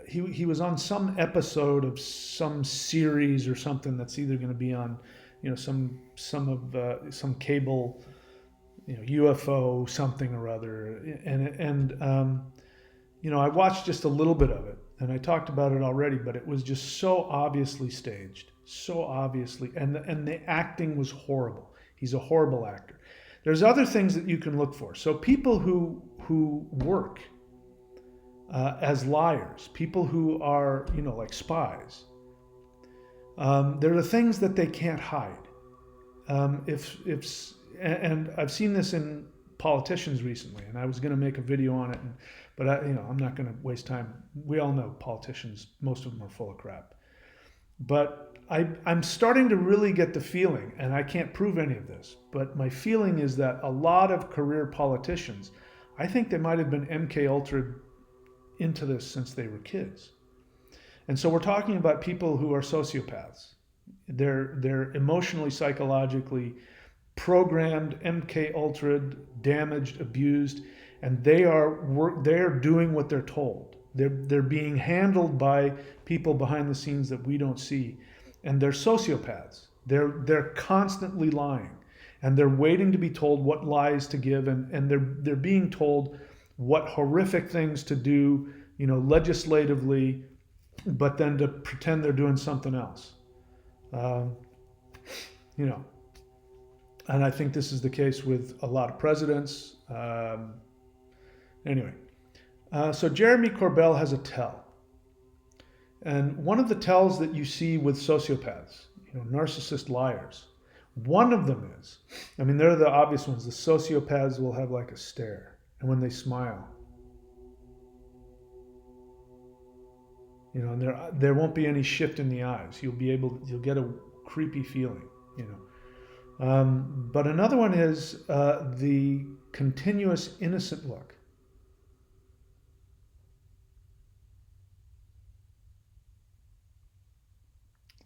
he was on some episode of some series or something that's either going to be on, some cable, UFO something or other, and I watched just a little bit of it, and I talked about it already, but it was just so obviously staged, and the acting was horrible. He's a horrible actor. There's other things that you can look for. So people who work as liars, people who are, like spies, there are things that they can't hide. And I've seen this in politicians recently, and I was going to make a video on it, but I'm not going to waste time. We all know politicians, most of them are full of crap. But I'm starting to really get the feeling, and I can't prove any of this, but my feeling is that a lot of career politicians, I think they might have been MK Ultra into this since they were kids. And so we're talking about people who are sociopaths. They're emotionally, psychologically programmed, MK Ultra, damaged, abused, and they're doing what they're told. They're being handled by people behind the scenes that we don't see. And they're sociopaths. They're constantly lying, and they're waiting to be told what lies to give, and they're being told what horrific things to do, legislatively, but then to pretend they're doing something else. And I think this is the case with a lot of presidents. Anyway, so Jeremy Corbell has a tell. And one of the tells that you see with sociopaths, narcissist liars, one of them is, they're the obvious ones. The sociopaths will have like a stare, and when they smile, and there won't be any shift in the eyes. You'll get a creepy feeling, But another one is the continuous innocent look.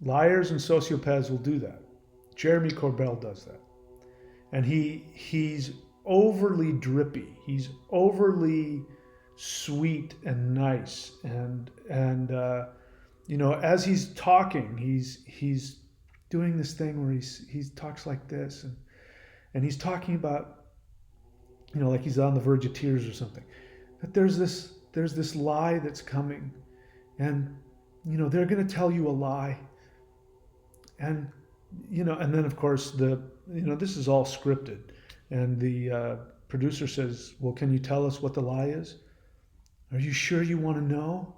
Liars and sociopaths will do that. Jeremy Corbell does that. and he's overly drippy. He's overly sweet and nice, and as he's talking, he's doing this thing where he talks like this, and he's talking about, like he's on the verge of tears or something. That there's this lie that's coming, and they're going to tell you a lie, and and then of course this is all scripted, and the producer says, "Well, can you tell us what the lie is? Are you sure you want to know?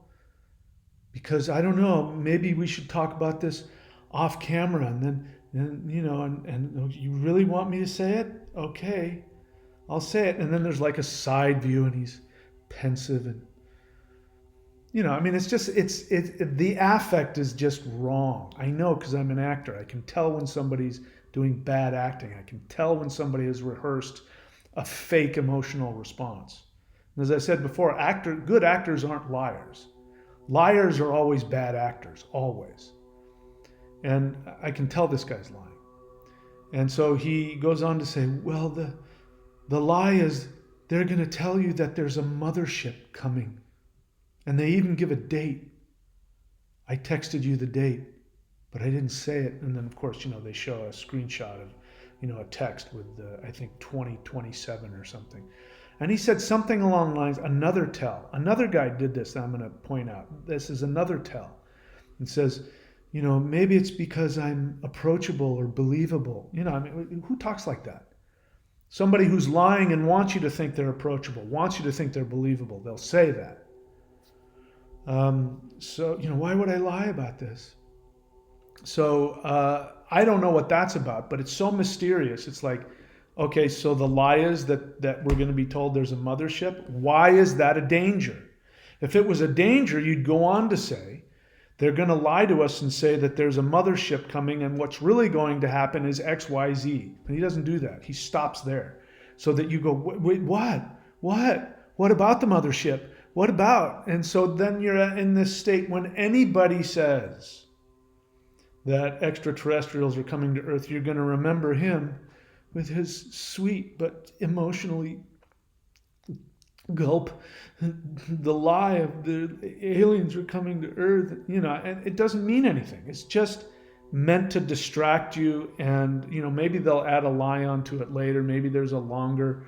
Because I don't know, maybe we should talk about this off camera, and you really want me to say it? Okay, I'll say it." And then there's like a side view, and he's pensive, and the affect is just wrong. I know, because I'm an actor. I can tell when somebody's doing bad acting. I can tell when somebody has rehearsed a fake emotional response. And as I said before, good actors aren't liars. Liars are always bad actors, always. And I can tell this guy's lying. And so he goes on to say, well, the lie is they're going to tell you that there's a mothership coming. And they even give a date. I texted you the date, but I didn't say it. And then, of course, they show a screenshot of, a text with, I think, 2027 or something. And he said something along the lines, another tell. Another guy did this that I'm going to point out. This is another tell. It says, maybe it's because I'm approachable or believable. Who talks like that? Somebody who's lying and wants you to think they're approachable, wants you to think they're believable. They'll say that. So, why would I lie about this? So, I don't know what that's about, but it's so mysterious. It's like, okay, so the lie is that we're going to be told there's a mothership. Why is that a danger? If it was a danger, you'd go on to say, they're going to lie to us and say that there's a mothership coming, and what's really going to happen is X, Y, Z. And he doesn't do that. He stops there. So that you go, wait, what? What about the mothership? What about? And so then you're in this state when anybody says that extraterrestrials are coming to Earth, you're going to remember him with his sweet but emotionally gulp, the lie of the aliens are coming to Earth, and it doesn't mean anything. It's just meant to distract you, and maybe they'll add a lie onto it later. Maybe there's a longer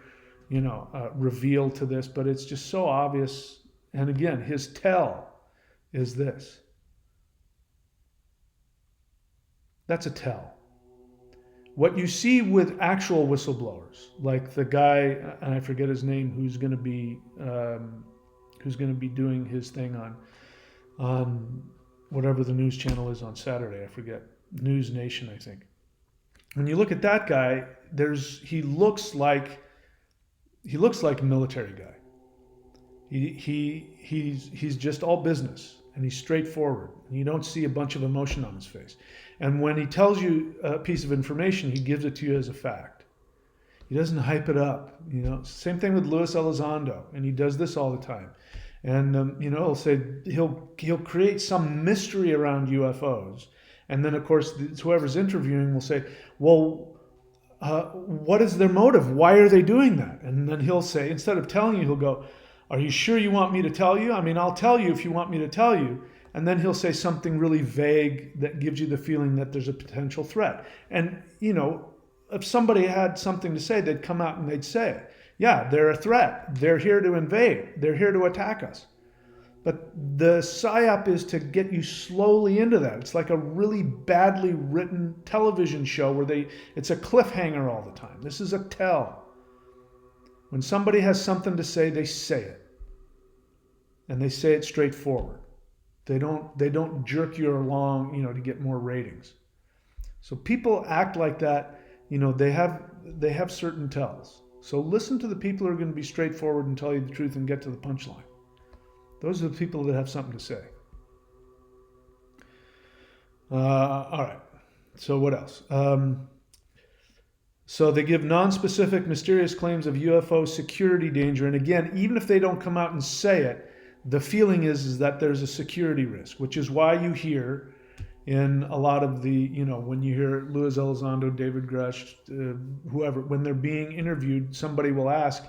reveal to this, but it's just so obvious. And again, his tell is this. That's a tell. What you see with actual whistleblowers, like the guy, and I forget his name, who's going to be doing his thing on whatever the news channel is on Saturday, I forget, News Nation, I think. When you look at that guy, he looks like a military guy. He's just all business, and he's straightforward, and you don't see a bunch of emotion on his face. And when he tells you a piece of information, he gives it to you as a fact. He doesn't hype it up. Same thing with Luis Elizondo, and he does this all the time. And he'll say he'll create some mystery around UFOs, and then of course whoever's interviewing will say, well, what is their motive? Why are they doing that? And then he'll say, instead of telling you, he'll go, are you sure you want me to tell you? I mean, I'll tell you if you want me to tell you. And then he'll say something really vague that gives you the feeling that there's a potential threat. And, if somebody had something to say, they'd come out and they'd say, yeah, they're a threat. They're here to invade. They're here to attack us. But the Psyop is to get you slowly into that. It's like a really badly written television show where it's a cliffhanger all the time. This is a tell. When somebody has something to say, they say it. And they say it straightforward. They don't jerk you along, to get more ratings. So people act like that, they have certain tells. So listen to the people who are going to be straightforward and tell you the truth and get to the punchline. Those are the people that have something to say. All right. So what else? So they give non-specific, mysterious claims of UFO security danger. And again, even if they don't come out and say it, the feeling is that there's a security risk, which is why you hear, in a lot of the, when you hear Luis Elizondo, David Grush, whoever, when they're being interviewed, somebody will ask,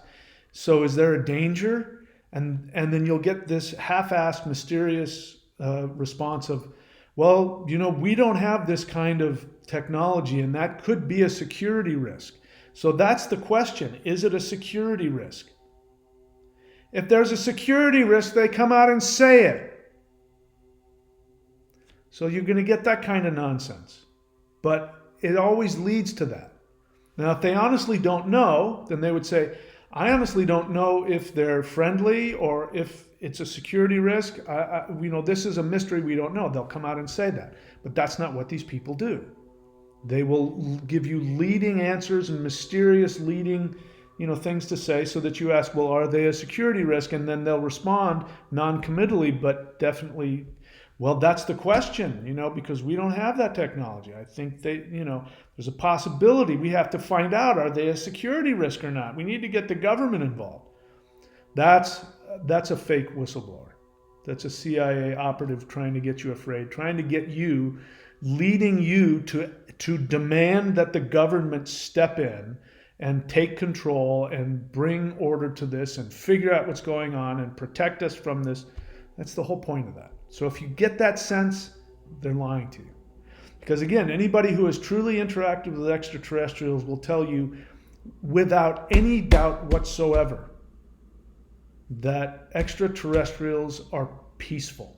so is there a danger? And then you'll get this half-assed, mysterious response of, well, we don't have this kind of technology, and that could be a security risk. So that's the question. Is it a security risk? If there's a security risk, they come out and say it. So you're going to get that kind of nonsense. But it always leads to that. Now, if they honestly don't know, then they would say, I honestly don't know if they're friendly or if it's a security risk. This is a mystery, we don't know. They'll come out and say that. But that's not what these people do. They will give you leading answers and mysterious leading things to say, so that you ask, well, are they a security risk? And then they'll respond non-committally, but definitely, well, that's the question, because we don't have that technology. I think there's a possibility. We have to find out, are they a security risk or not? We need to get the government involved. That's a fake whistleblower. That's a CIA operative trying to get you afraid, trying to get you, leading you to demand that the government step in and take control and bring order to this and figure out what's going on and protect us from this. That's the whole point of that. So if you get that sense, they're lying to you. Because again, anybody who has truly interacted with extraterrestrials will tell you without any doubt whatsoever that extraterrestrials are peaceful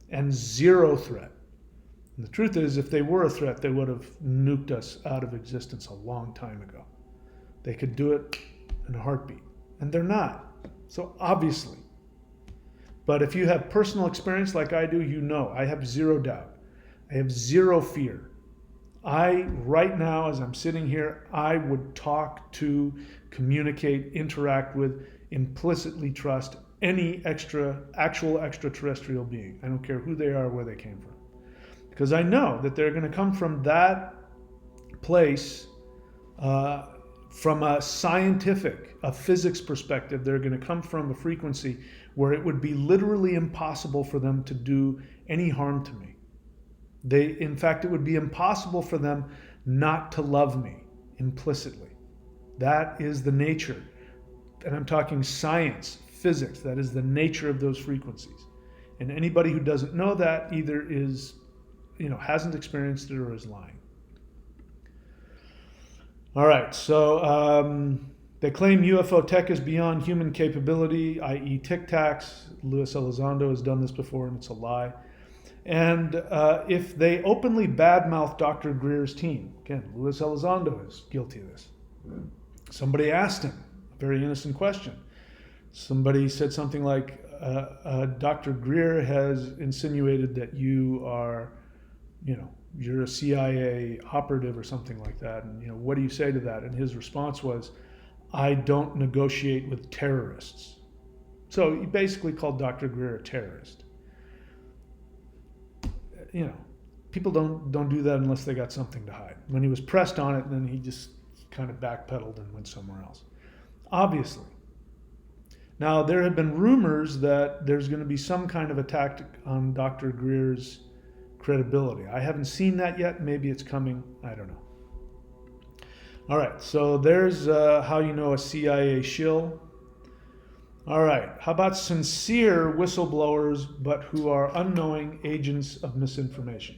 and zero threat. And the truth is, if they were a threat, they would have nuked us out of existence a long time ago. They could do it in a heartbeat. And they're not. So obviously. But if you have personal experience like I do, I have zero doubt. I have zero fear. Right now, as I'm sitting here, I would talk to, communicate, interact with, implicitly trust any actual extraterrestrial being. I don't care who they are, where they came from. Because I know that they're going to come from that place, from a scientific, a physics perspective. They're going to come from a frequency where it would be literally impossible for them to do any harm to me. In fact, it would be impossible for them not to love me implicitly. That is the nature. And I'm talking science, physics. That is the nature of those frequencies. And anybody who doesn't know that either is hasn't experienced it or is lying. All right, so they claim UFO tech is beyond human capability, i.e. Tic Tacs. Luis Elizondo has done this before, and it's a lie. And if they openly badmouth Dr. Greer's team, again, Luis Elizondo is guilty of this. Somebody asked him a very innocent question. Somebody said something like, Dr. Greer has insinuated that you are you're a CIA operative or something like that. And, what do you say to that? And his response was, I don't negotiate with terrorists. So he basically called Dr. Greer a terrorist. People don't do that unless they got something to hide. When he was pressed on it, then he just kind of backpedaled and went somewhere else. Obviously. Now, there have been rumors that there's going to be some kind of attack on Dr. Greer's credibility. I haven't seen that yet. Maybe it's coming. I don't know. All right, so there's how you know a CIA shill. All right, how about sincere whistleblowers, but who are unknowing agents of misinformation?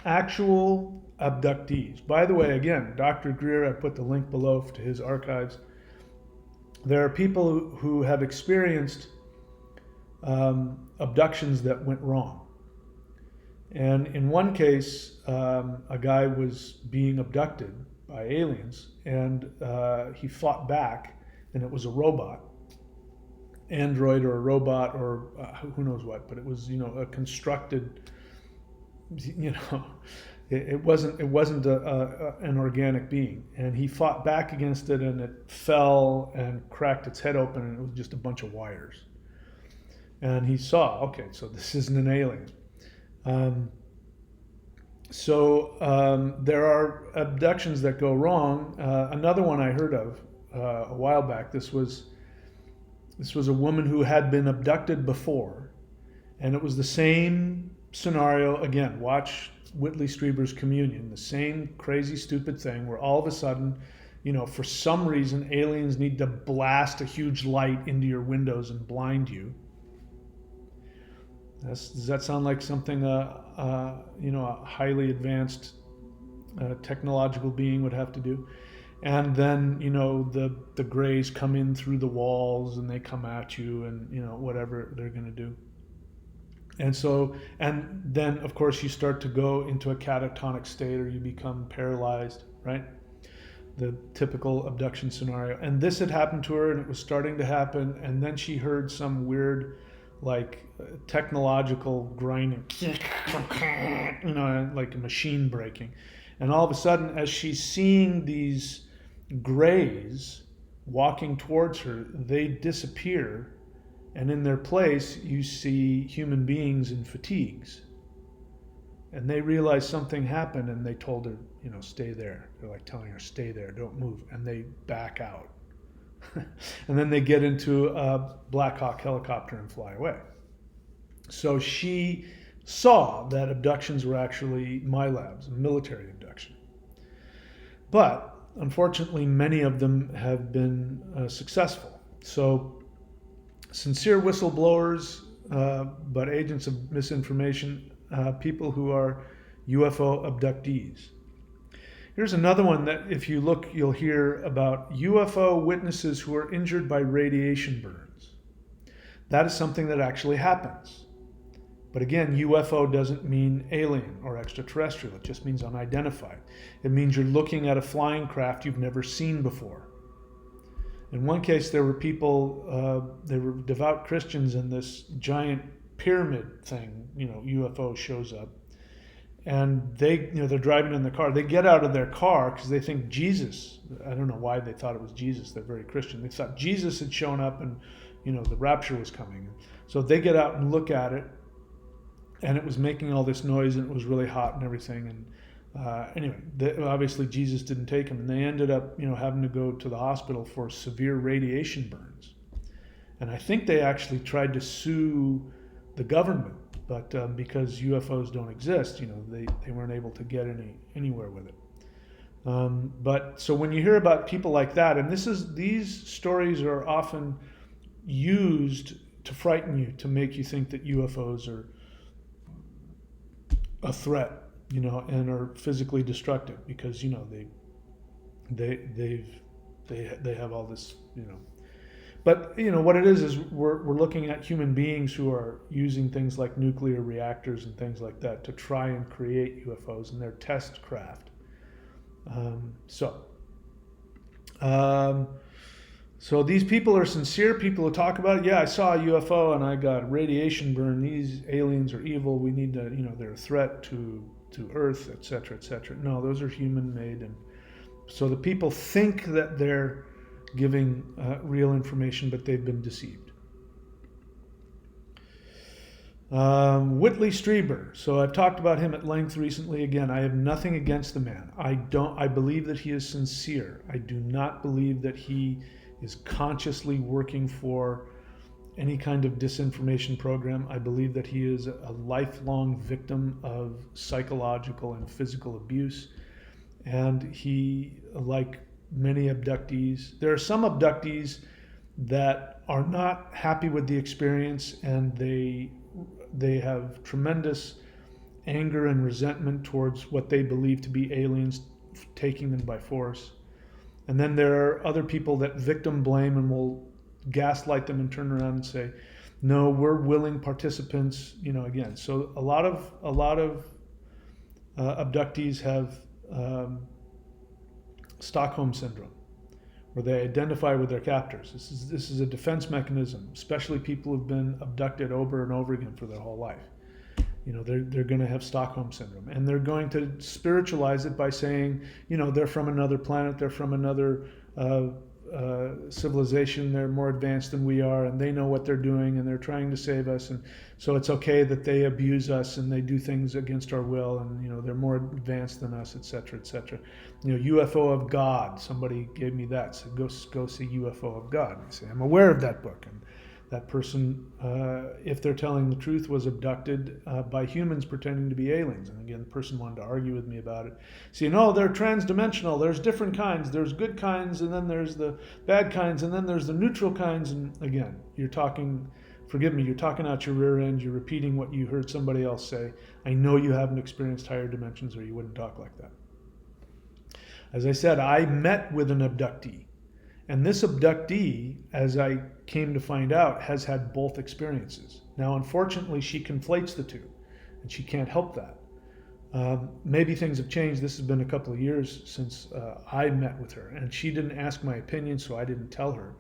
Actual abductees. By the way, again, Dr. Greer, I put the link below to his archives. There are people who have experienced abductions that went wrong. And in one case, a guy was being abducted by aliens, and he fought back, and it was a robot, android or a robot or who knows what, but it was a constructed, it wasn't an organic being, and he fought back against it, and it fell and cracked its head open, and it was just a bunch of wires. And he saw, okay, so this isn't an alien. There are abductions that go wrong. Another one I heard of a while back. This was a woman who had been abducted before, And it was the same scenario again. Watch Whitley Strieber's Communion, the same crazy, stupid thing where all of a sudden, for some reason, aliens need to blast a huge light into your windows and blind you. Does that sound like something a highly advanced technological being would have to do? And then the Greys come in through the walls and they come at you and whatever they're going to do. And then of course you start to go into a catatonic state, or you become paralyzed, right? The typical abduction scenario. And this had happened to her, and it was starting to happen, and then she heard some weird technological grinding, like a machine breaking. And all of a sudden, as she's seeing these Greys walking towards her, they disappear, and in their place you see human beings in fatigues. And they realize something happened, and they told her, stay there. They're like telling her, stay there, don't move. And they back out. And then they get into a Black Hawk helicopter and fly away. So she saw that abductions were actually MILABs, military abduction. But unfortunately, many of them have been successful. So sincere whistleblowers, but agents of misinformation, people who are UFO abductees. Here's another one that if you look, you'll hear about UFO witnesses who are injured by radiation burns. That is something that actually happens. But again, UFO doesn't mean alien or extraterrestrial. It just means unidentified. It means you're looking at a flying craft you've never seen before. In one case, there were people, they were devout Christians, and this giant pyramid thing, UFO shows up. And they're driving in the car. They get out of their car because they think Jesus, I don't know why they thought it was Jesus. They're very Christian. They thought Jesus had shown up and, the rapture was coming. So they get out and look at it, and it was making all this noise, and it was really hot and everything. And anyway, obviously Jesus didn't take them, and they ended up, having to go to the hospital for severe radiation burns. And I think they actually tried to sue the government, but because UFOs don't exist, they weren't able to get anywhere with it. But so when you hear about people like that, and these stories are often used to frighten you, to make you think that UFOs are a threat, and are physically destructive because they have all this, But what it is we're looking at human beings who are using things like nuclear reactors and things like that to try and create UFOs, and their test craft. So these people are sincere people who talk about it. Yeah, I saw a UFO and I got radiation burn. These aliens are evil. We need to, they're a threat to Earth, etc., etc. No, those are human-made, and so the people think that they're giving real information, but they've been deceived. Whitley Strieber. So I've talked about him at length recently. Again, I have nothing against the man. I believe that he is sincere. I do not believe that he is consciously working for any kind of disinformation program. I believe that he is a lifelong victim of psychological and physical abuse. And he, like many abductees, there are some abductees that are not happy with the experience, and they have tremendous anger and resentment towards what they believe to be aliens taking them by force. And then there are other people that victim blame and will gaslight them and turn around and say, no, we're willing participants, again. So a lot of abductees have Stockholm syndrome, where they identify with their captors. This is a defense mechanism, especially people who've been abducted over and over again for their whole life. They're going to have Stockholm syndrome, and they're going to spiritualize it by saying, they're from another planet, they're from another civilization, they're more advanced than we are, and they know what they're doing, and they're trying to save us, and so it's okay that they abuse us and they do things against our will, and they're more advanced than us, etc., etc. UFO of God. Somebody gave me that. So go see UFO of God. I say, I'm aware of that book, and That person, if they're telling the truth, was abducted by humans pretending to be aliens. And again, the person wanted to argue with me about it. So, they're transdimensional. There's different kinds. There's good kinds, and then there's the bad kinds, and then there's the neutral kinds. And again, you're talking, forgive me, you're talking out your rear end. You're repeating what you heard somebody else say. I know you haven't experienced higher dimensions, or you wouldn't talk like that. As I said, I met with an abductee. And this abductee, as I came to find out, has had both experiences. Now, unfortunately, she conflates the two, and she can't help that. Maybe things have changed. This has been a couple of years since I met with her, and she didn't ask my opinion, so I didn't tell her.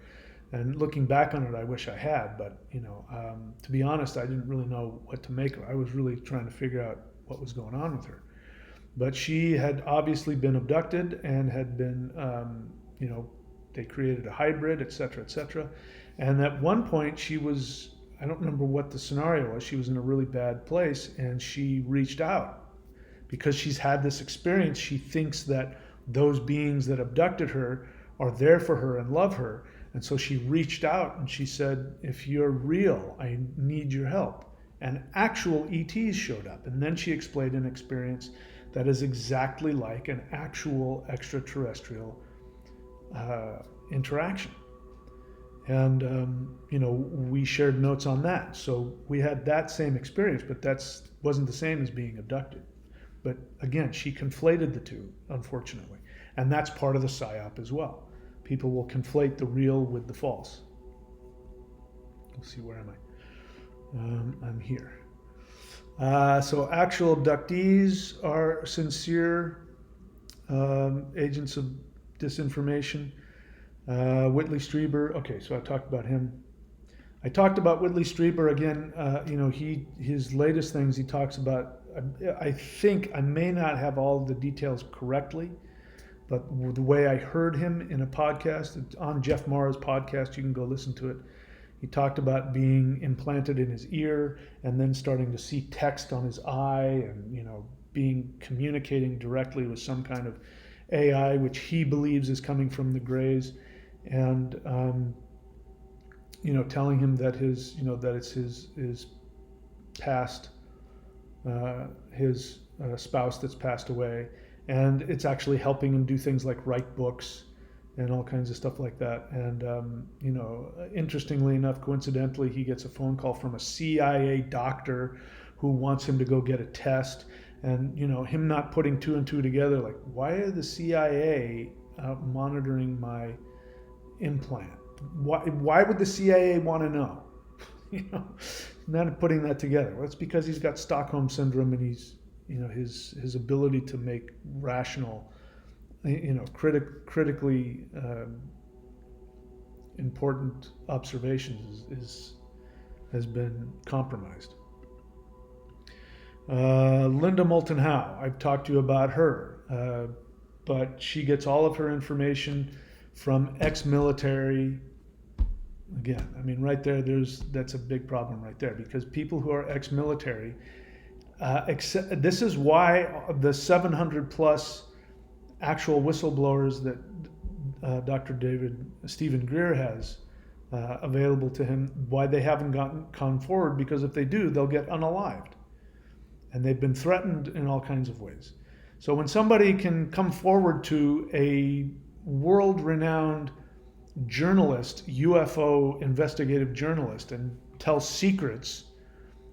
And looking back on it, I wish I had, but to be honest, I didn't really know what to make of her. I was really trying to figure out what was going on with her. But she had obviously been abducted and had been, they created a hybrid, et cetera, and at one point she was, I don't remember what the scenario was, she was in a really bad place, and she reached out because she's had this experience. She thinks that those beings that abducted her are there for her and love her, and so she reached out and she said, if you're real, I need your help. And actual ETs showed up, and then she explained an experience that is exactly like an actual extraterrestrial interaction. And we shared notes on that, so we had that same experience, but that wasn't the same as being abducted. But again, she conflated the two, unfortunately, and that's part of the psyop as well. People will conflate the real with the false. Let's see, where am I? I'm here. So actual abductees are sincere agents of disinformation. Whitley Strieber. Okay, so I talked about him. I talked about Whitley Strieber again. His latest things he talks about. I think I may not have all the details correctly, but the way I heard him in a podcast on Jeff Mara's podcast, you can go listen to it. He talked about being implanted in his ear and then starting to see text on his eye, and communicating directly with some kind of AI, which he believes is coming from the Greys, and telling him that that it's his past, his spouse that's passed away, and it's actually helping him do things like write books and all kinds of stuff like that. And interestingly enough, coincidentally, he gets a phone call from a CIA doctor who wants him to go get a test. And him not putting two and two together, like, why are the CIA monitoring my implant? Why would the CIA want to know? Not putting that together. Well, it's because he's got Stockholm syndrome, and he's his ability to make rational, critically important observations has been compromised. Linda Moulton Howe, I've talked to you about her, but she gets all of her information from ex-military. Again, right there, that's a big problem right there, because people who are ex-military, this is why the 700 plus actual whistleblowers that Dr. Stephen Greer has available to him, why they haven't gone forward, because if they do, they'll get unalived. And they've been threatened in all kinds of ways. So when somebody can come forward to a world-renowned journalist, UFO investigative journalist, and tell secrets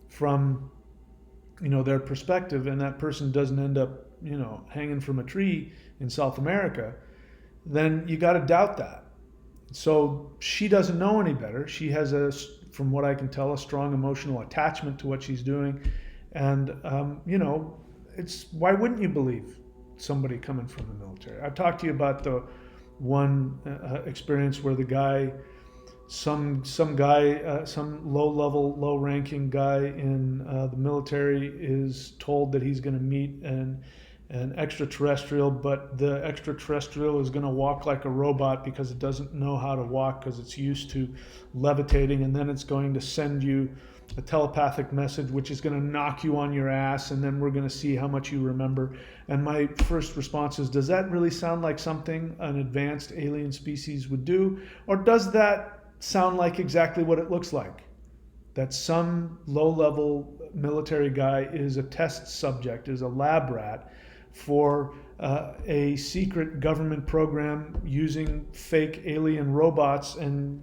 from their perspective, and that person doesn't end up hanging from a tree in South America, then you got to doubt that. So she doesn't know any better. She has from what I can tell, a strong emotional attachment to what she's doing. And, it's, why wouldn't you believe somebody coming from the military? I've talked to you about the one experience where the guy, some low-level, low-ranking guy in the military is told that he's going to meet an extraterrestrial, but the extraterrestrial is going to walk like a robot because it doesn't know how to walk because it's used to levitating, and then it's going to send you a telepathic message which is going to knock you on your ass, and then we're going to see how much you remember. And my first response is, does that really sound like something an advanced alien species would do? Or does that sound like exactly what it looks like. That some low-level military guy is a test subject, is a lab rat for a secret government program using fake alien robots and,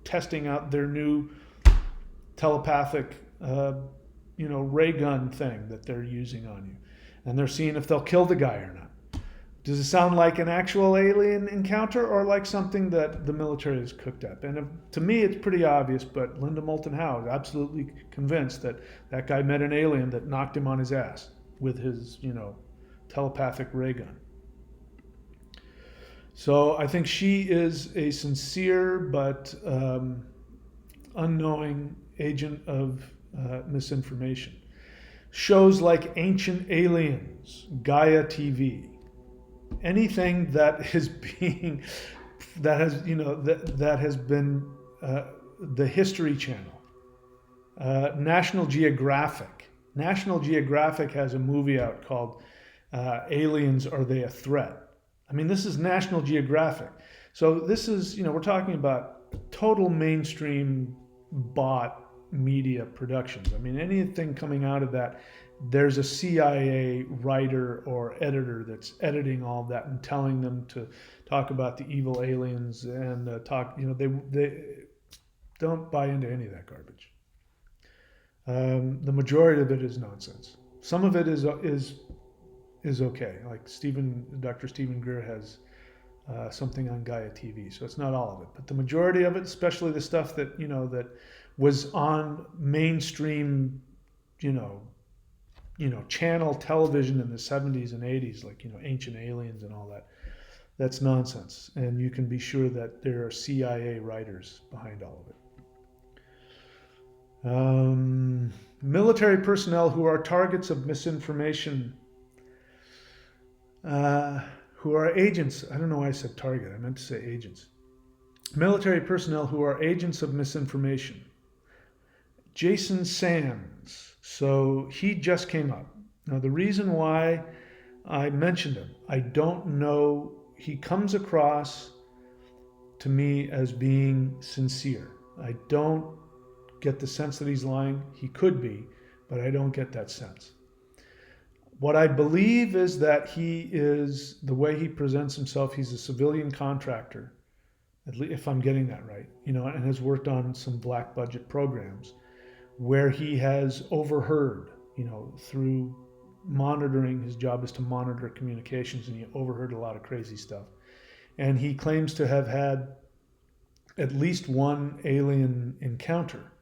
testing out their new telepathic, ray gun thing that they're using on you. And they're seeing if they'll kill the guy or not. Does it sound like an actual alien encounter or like something that the military has cooked up? And to me, it's pretty obvious, but Linda Moulton Howe is absolutely convinced that that guy met an alien that knocked him on his ass with his, telepathic ray gun. So I think she is a sincere but unknowing agent of misinformation. Shows like Ancient Aliens, Gaia TV, anything that is being that has been the History Channel, National Geographic. National Geographic has a movie out called Aliens, Are They a Threat? I mean, this is National Geographic. So this is, we're talking about total mainstream bot media productions. I mean, anything coming out of that, there's a CIA writer or editor that's editing all of that and telling them to talk about the evil aliens and they don't buy into any of that garbage. The majority of it is nonsense. Some of it is okay. Like Dr. Stephen Greer has something on Gaia TV, so it's not all of it, but the majority of it, especially the stuff that that was on mainstream, channel television in the 70s and 80s, like Ancient Aliens and all that. That's nonsense, and you can be sure that there are CIA writers behind all of it. Military personnel who are targets of misinformation, who are agents. I don't know why I said target. I meant to say agents. Military personnel who are agents of misinformation. Jason Sands. So he just came up. Now, the reason why I mentioned him, I don't know. He comes across to me as being sincere. I don't get the sense that he's lying. He could be, but I don't get that sense. What I believe is that he is, the way he presents himself, he's a civilian contractor, at least if I'm getting that right, and has worked on some black budget programs where he has overheard, through monitoring. His job is to monitor communications, and he overheard a lot of crazy stuff. And he claims to have had at least one alien encounter.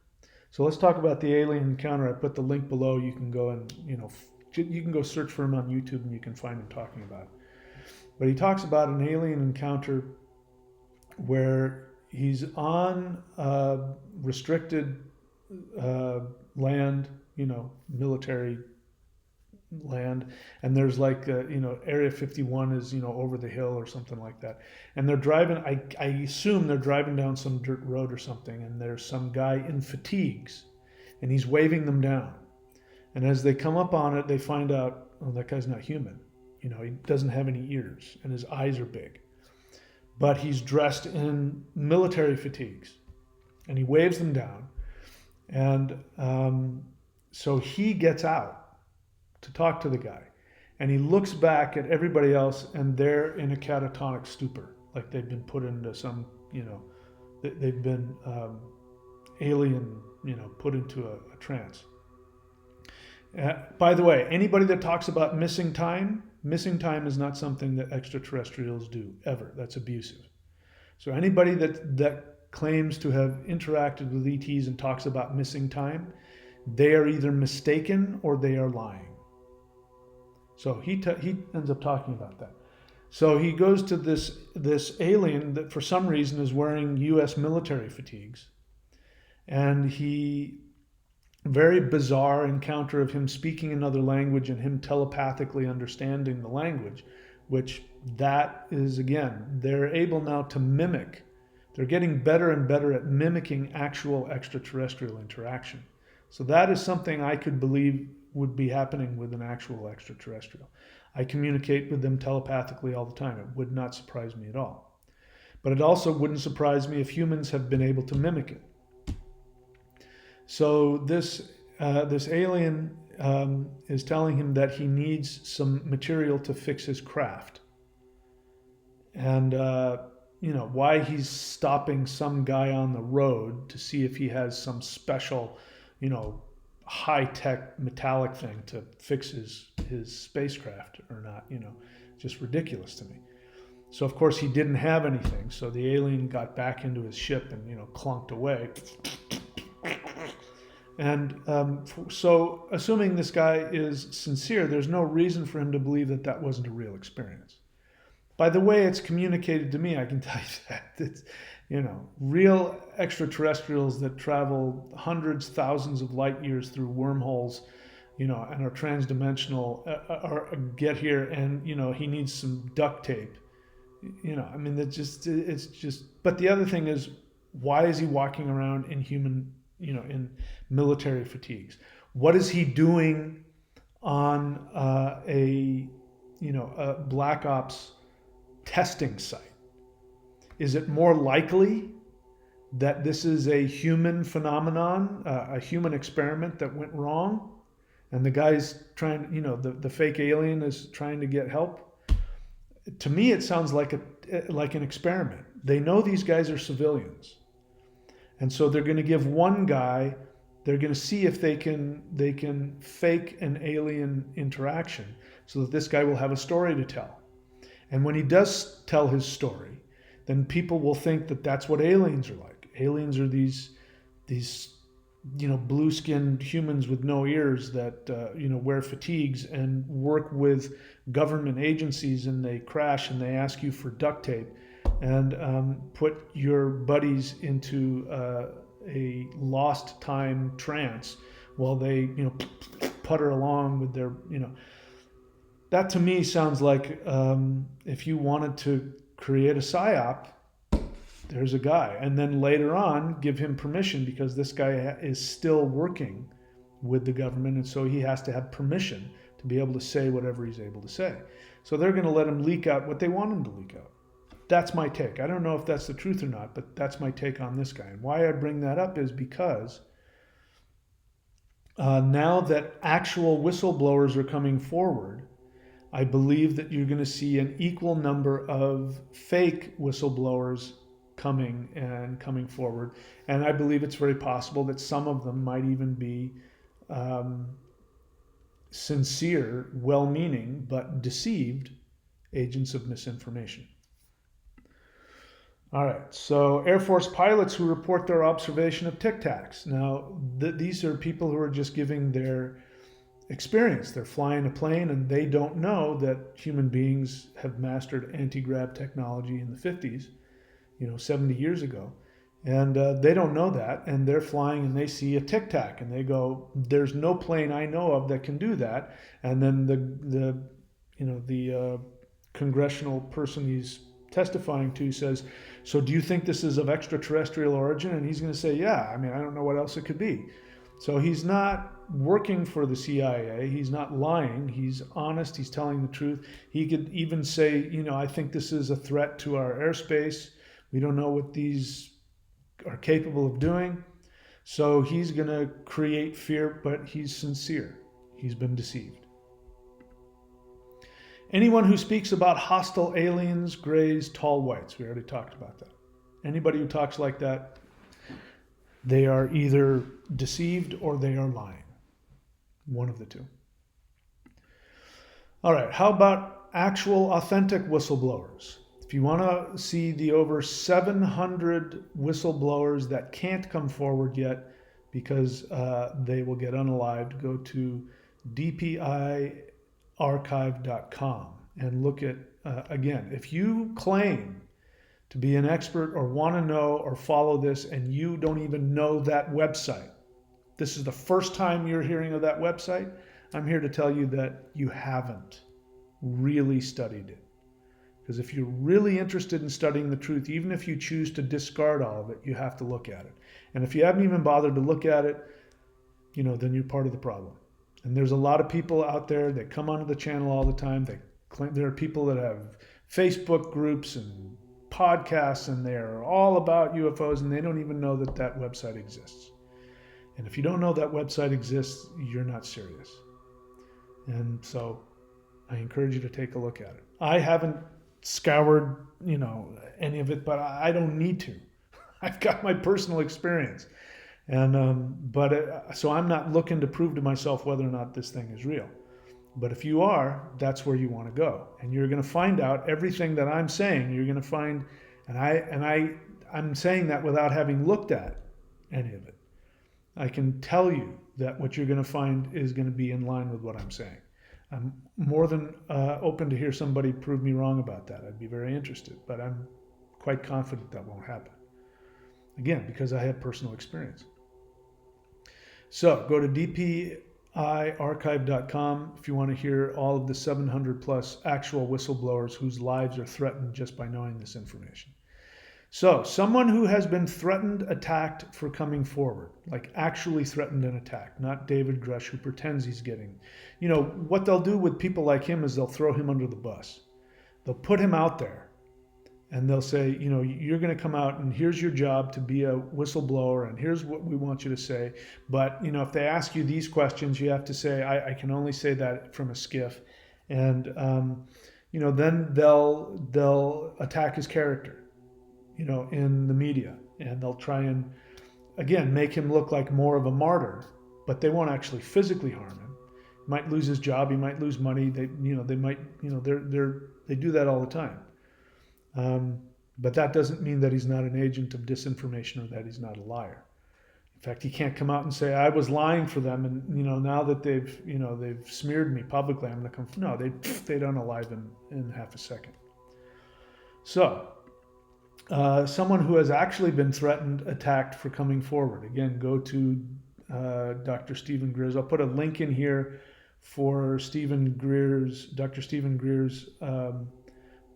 So let's talk about the alien encounter. I put the link below. You can go and, you can go search for him on YouTube and you can find him talking about it. But he talks about an alien encounter where he's on restricted land, military land, and there's like Area 51 is over the hill or something like that, and they're driving. I assume they're driving down some dirt road or something, and there's some guy in fatigues, and he's waving them down. And as they come up on it, they find out, oh, that guy's not human. He doesn't have any ears, and his eyes are big, but he's dressed in military fatigues, and he waves them down, and so he gets out to talk to the guy, and he looks back at everybody else, and they're in a catatonic stupor, like they've been put into some, they've been alien, put into a trance. By the way, anybody that talks about missing time is not something that extraterrestrials do, ever. That's abusive. So anybody that claims to have interacted with ETs and talks about missing time, they are either mistaken or they are lying. So he ends up talking about that. So he goes to this alien that for some reason is wearing U.S. military fatigues, and very bizarre encounter of him speaking another language and him telepathically understanding the language, which that is, again, they're able now to mimic. They're getting better and better at mimicking actual extraterrestrial interaction. So that is something I could believe would be happening with an actual extraterrestrial. I communicate with them telepathically all the time. It would not surprise me at all. but it also wouldn't surprise me if humans have been able to mimic it. So this alien is telling him that he needs some material to fix his craft. And, why he's stopping some guy on the road to see if he has some special, high-tech metallic thing to fix his spacecraft or not, just ridiculous to me. So, of course, he didn't have anything. So the alien got back into his ship and, clunked away. And so assuming this guy is sincere, there's no reason for him to believe that that wasn't a real experience. By the way it's communicated to me, I can tell you that it's, real extraterrestrials that travel hundreds, thousands of light years through wormholes, and are transdimensional, get here, and he needs some duct tape. It's just. But the other thing is, why is he walking around in in military fatigues? What is he doing on a black ops testing site? Is it more likely that this is a human phenomenon, a human experiment that went wrong, and the guy's trying, the fake alien is trying to get help? To me, it sounds like an experiment. They know these guys are civilians, and so they're going to give one guy. They're going to see if they can fake an alien interaction, so that this guy will have a story to tell. And when he does tell his story, then people will think that that's what aliens are like. Aliens are these blue-skinned humans with no ears that wear fatigues and work with government agencies, and they crash and they ask you for duct tape and put your buddies into a lost time trance while they putter along with their That to me sounds like if you wanted to create a psyop, there's a guy. And then later on, give him permission, because this guy is still working with the government, and so he has to have permission to be able to say whatever he's able to say. So they're going to let him leak out what they want him to leak out. That's my take. I don't know if that's the truth or not, but that's my take on this guy. And why I bring that up is because now that actual whistleblowers are coming forward, I believe that you're going to see an equal number of fake whistleblowers coming forward. And I believe it's very possible that some of them might even be sincere, well-meaning, but deceived agents of misinformation. All right, so Air Force pilots who report their observation of Tic Tacs. Now, these are people who are just giving their experience. They're flying a plane and they don't know that human beings have mastered anti-grav technology in the 50s, 70 years ago. And they don't know that, and they're flying and they see a Tic Tac and they go, there's no plane I know of that can do that. And then the congressional person he's testifying to says, so do you think this is of extraterrestrial origin? And he's going to say, yeah, I don't know what else it could be. So he's not working for the CIA. He's not lying. He's honest. He's telling the truth. He could even say, I think this is a threat to our airspace. We don't know what these are capable of doing. So he's going to create fear, but he's sincere. He's been deceived. Anyone who speaks about hostile aliens, grays, tall whites. We already talked about that. Anybody who talks like that, they are either deceived or they are lying. One of the two. All right, how about actual authentic whistleblowers? If you want to see the over 700 whistleblowers that can't come forward yet because they will get unalived, go to dpiarchive.com and look at, again, if you claim to be an expert or want to know or follow this and you don't even know that website, this is the first time you're hearing of that website, I'm here to tell you that you haven't really studied it. Because if you're really interested in studying the truth, even if you choose to discard all of it, you have to look at it. And if you haven't even bothered to look at it, then you're part of the problem. And there's a lot of people out there that come onto the channel all the time. They claim there are people that have Facebook groups and podcasts and they're all about UFOs, and they don't even know that that website exists. And if you don't know that website exists, you're not serious. And so I encourage you to take a look at it. I haven't scoured, any of it, but I don't need to. I've got my personal experience. And so I'm not looking to prove to myself whether or not this thing is real. But if you are, that's where you want to go, and you're going to find out everything that I'm saying. You're going to find, I'm saying that without having looked at any of it. I can tell you that what you're going to find is going to be in line with what I'm saying. I'm more than open to hear somebody prove me wrong about that. I'd be very interested, but I'm quite confident that won't happen. Again, because I have personal experience. So go to dpiarchive.com if you want to hear all of the 700 plus actual whistleblowers whose lives are threatened just by knowing this information. So someone who has been threatened, attacked for coming forward, like actually threatened and attacked, not David Grush who pretends he's getting, what they'll do with people like him is they'll throw him under the bus. They'll put him out there and they'll say, you're going to come out and here's your job to be a whistleblower and here's what we want you to say. But, if they ask you these questions, you have to say, I can only say that from a skiff. And, then they'll attack his character, in the media. And they'll try and, again, make him look like more of a martyr, but they won't actually physically harm him. He might lose his job. He might lose money. They do that all the time. But that doesn't mean that he's not an agent of disinformation or that he's not a liar. In fact, he can't come out and say, I was lying for them. And, now that they've smeared me publicly, I'm going to come. No, they don't alive in half a second. So, someone who has actually been threatened, attacked for coming forward. Again, go to Dr. Stephen Greer's. I'll put a link in here for Dr. Stephen Greer's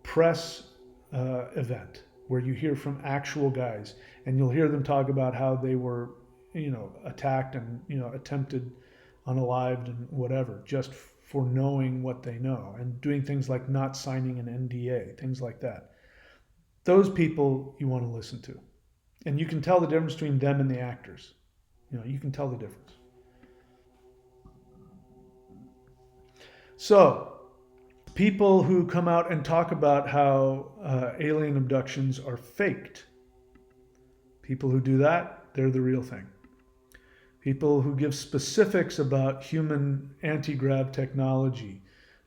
press event where you hear from actual guys, and you'll hear them talk about how they were, attacked and, attempted unalived and whatever, just for knowing what they know and doing things like not signing an NDA, things like that. Those people you want to listen to. And you can tell the difference between them and the actors. You can tell the difference. So, people who come out and talk about how alien abductions are faked. People who do that, they're the real thing. People who give specifics about human anti-grav technology,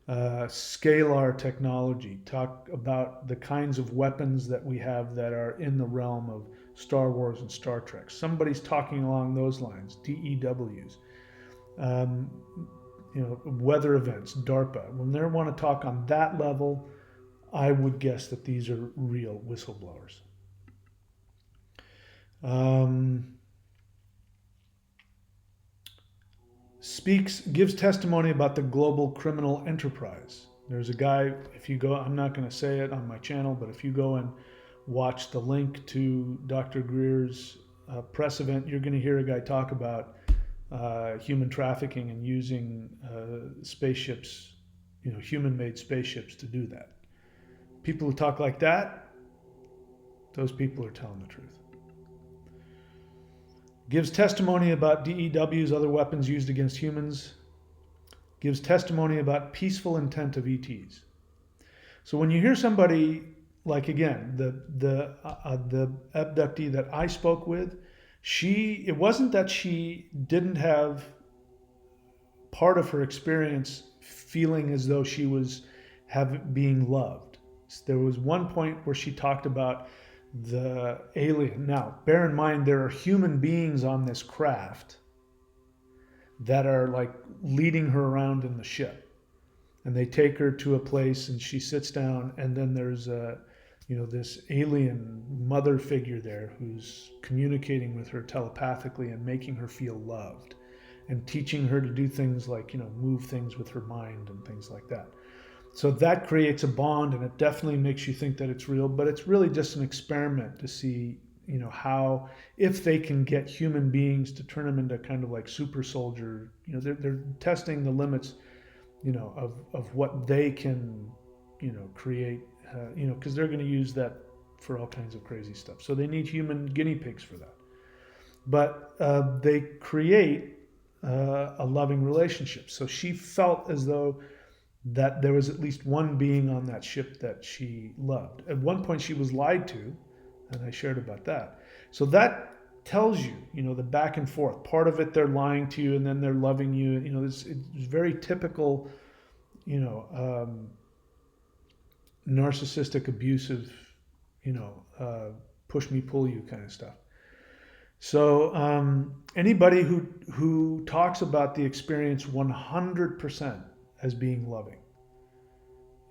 scalar technology, talk about the kinds of weapons that we have that are in the realm of Star Wars and Star Trek. Somebody's talking along those lines, DEWs. Weather events, DARPA. When they want to talk on that level, I would guess that these are real whistleblowers. Gives testimony about the global criminal enterprise. There's a guy, if you go, I'm not going to say it on my channel, but if you go and watch the link to Dr. Greer's press event, you're going to hear a guy talk about human trafficking and using spaceships, human-made spaceships to do that. People who talk like that, those people are telling the truth. Gives testimony about DEWs, other weapons used against humans. Gives testimony about peaceful intent of ETs. So when you hear somebody like, again, the abductee that I spoke with, it wasn't that she didn't have part of her experience feeling as though she was being loved. There was one point where she talked about the alien. Now, bear in mind, there are human beings on this craft that are like leading her around in the ship. And they take her to a place and she sits down, and then there's this alien mother figure there who's communicating with her telepathically and making her feel loved and teaching her to do things like, move things with her mind and things like that. So that creates a bond, and it definitely makes you think that it's real, but it's really just an experiment to see, how, if they can get human beings to turn them into kind of like super soldier, they're testing the limits, of what they can, create, because they're going to use that for all kinds of crazy stuff. So they need human guinea pigs for that. But they create a loving relationship. So she felt as though that there was at least one being on that ship that she loved. At one point, she was lied to, and I shared about that. So that tells you, the back and forth. Part of it, they're lying to you, and then they're loving you. It's very typical, narcissistic, abusive, push me, pull you kind of stuff. So anybody who talks about the experience 100% as being loving,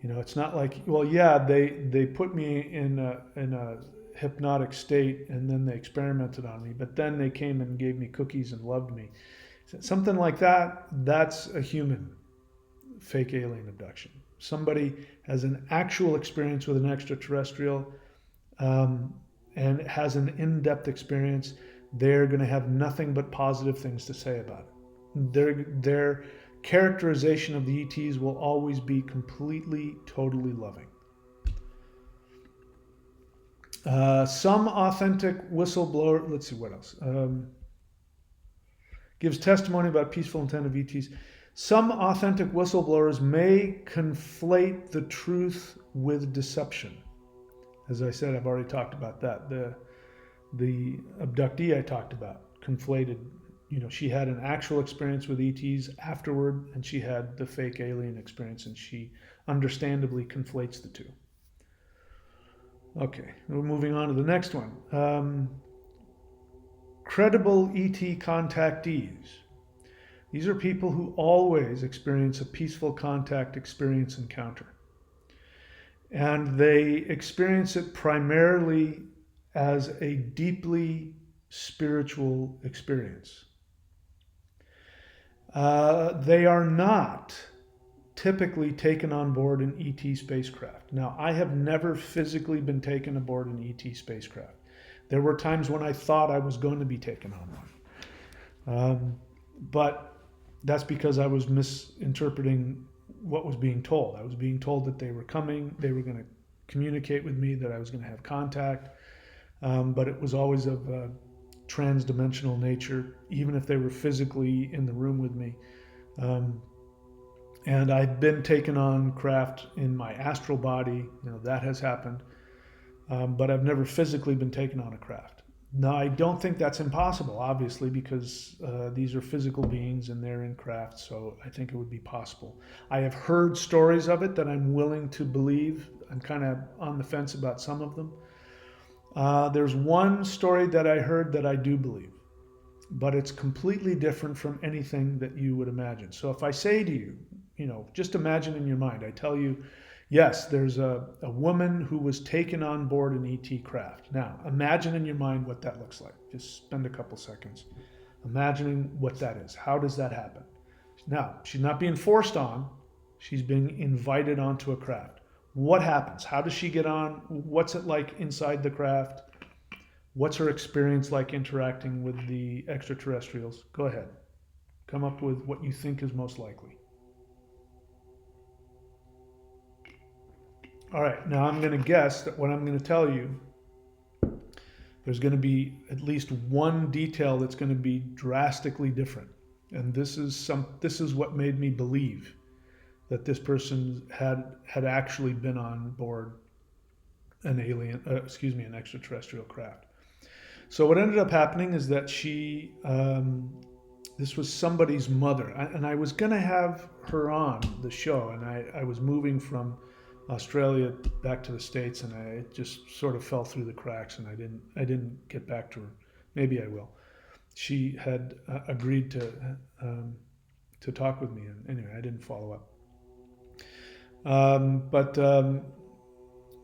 it's not like, well, yeah, they put me in a hypnotic state and then they experimented on me, but then they came and gave me cookies and loved me. Something like that, that's a human fake alien abduction. Somebody has an actual experience with an extraterrestrial and has an in-depth experience. They're going to have nothing but positive things to say about it. Their characterization of the ETs will always be completely, totally loving. Some authentic whistleblower, let's see what else, gives testimony about peaceful intent of ETs. Some authentic whistleblowers may conflate the truth with deception. As I said, I've already talked about that. The abductee I talked about conflated, she had an actual experience with ETs afterward, and she had the fake alien experience, and she understandably conflates the two. Okay, we're moving on to the next one. Credible ET contactees. These are people who always experience a peaceful contact experience encounter. And they experience it primarily as a deeply spiritual experience. They are not typically taken on board an ET spacecraft. Now, I have never physically been taken aboard an ET spacecraft. There were times when I thought I was going to be taken on one. But that's because I was misinterpreting what was being told. I was being told that they were coming, they were going to communicate with me, that I was going to have contact. But it was always of a transdimensional nature, even if they were physically in the room with me. And I've been taken on craft in my astral body, that has happened. But I've never physically been taken on a craft. Now, I don't think that's impossible, obviously, because these are physical beings and they're in craft, so I think it would be possible. I have heard stories of it that I'm willing to believe. I'm kind of on the fence about some of them. There's one story that I heard that I do believe, but it's completely different from anything that you would imagine. So if I say to you, just imagine in your mind, I tell you, yes, there's a woman who was taken on board an ET craft. Now, imagine in your mind what that looks like. Just spend a couple seconds imagining what that is. How does that happen? Now, she's not being forced on. She's being invited onto a craft. What happens? How does she get on? What's it like inside the craft? What's her experience like interacting with the extraterrestrials? Go ahead. Come up with what you think is most likely. All right, now I'm going to guess that what I'm going to tell you, there's going to be at least one detail that's going to be drastically different. And this is what made me believe that this person had actually been on board an extraterrestrial craft. So what ended up happening is that this was somebody's mother, and I was going to have her on the show, and I was moving from Australia back to the States, and I just sort of fell through the cracks, and I didn't get back to her. Maybe I will. She had agreed to talk with me, and anyway, I didn't follow up. But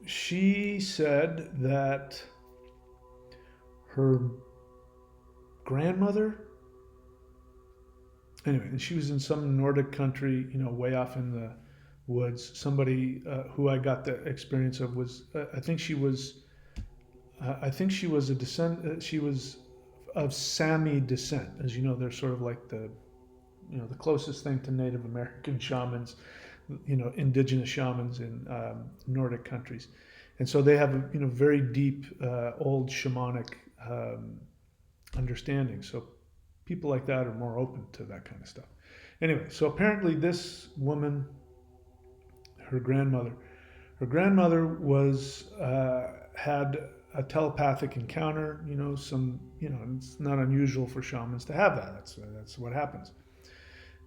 she said that her grandmother, anyway, and she was in some Nordic country, way off in the woods. Somebody who I got the experience of was, I think she was she was of Sami descent. As you know, they're sort of like the closest thing to Native American shamans, indigenous shamans in Nordic countries. And so they have very deep old shamanic understanding. So people like that are more open to that kind of stuff. Anyway, so apparently this woman, her grandmother was had a telepathic encounter. It's not unusual for shamans to have that. That's what happens.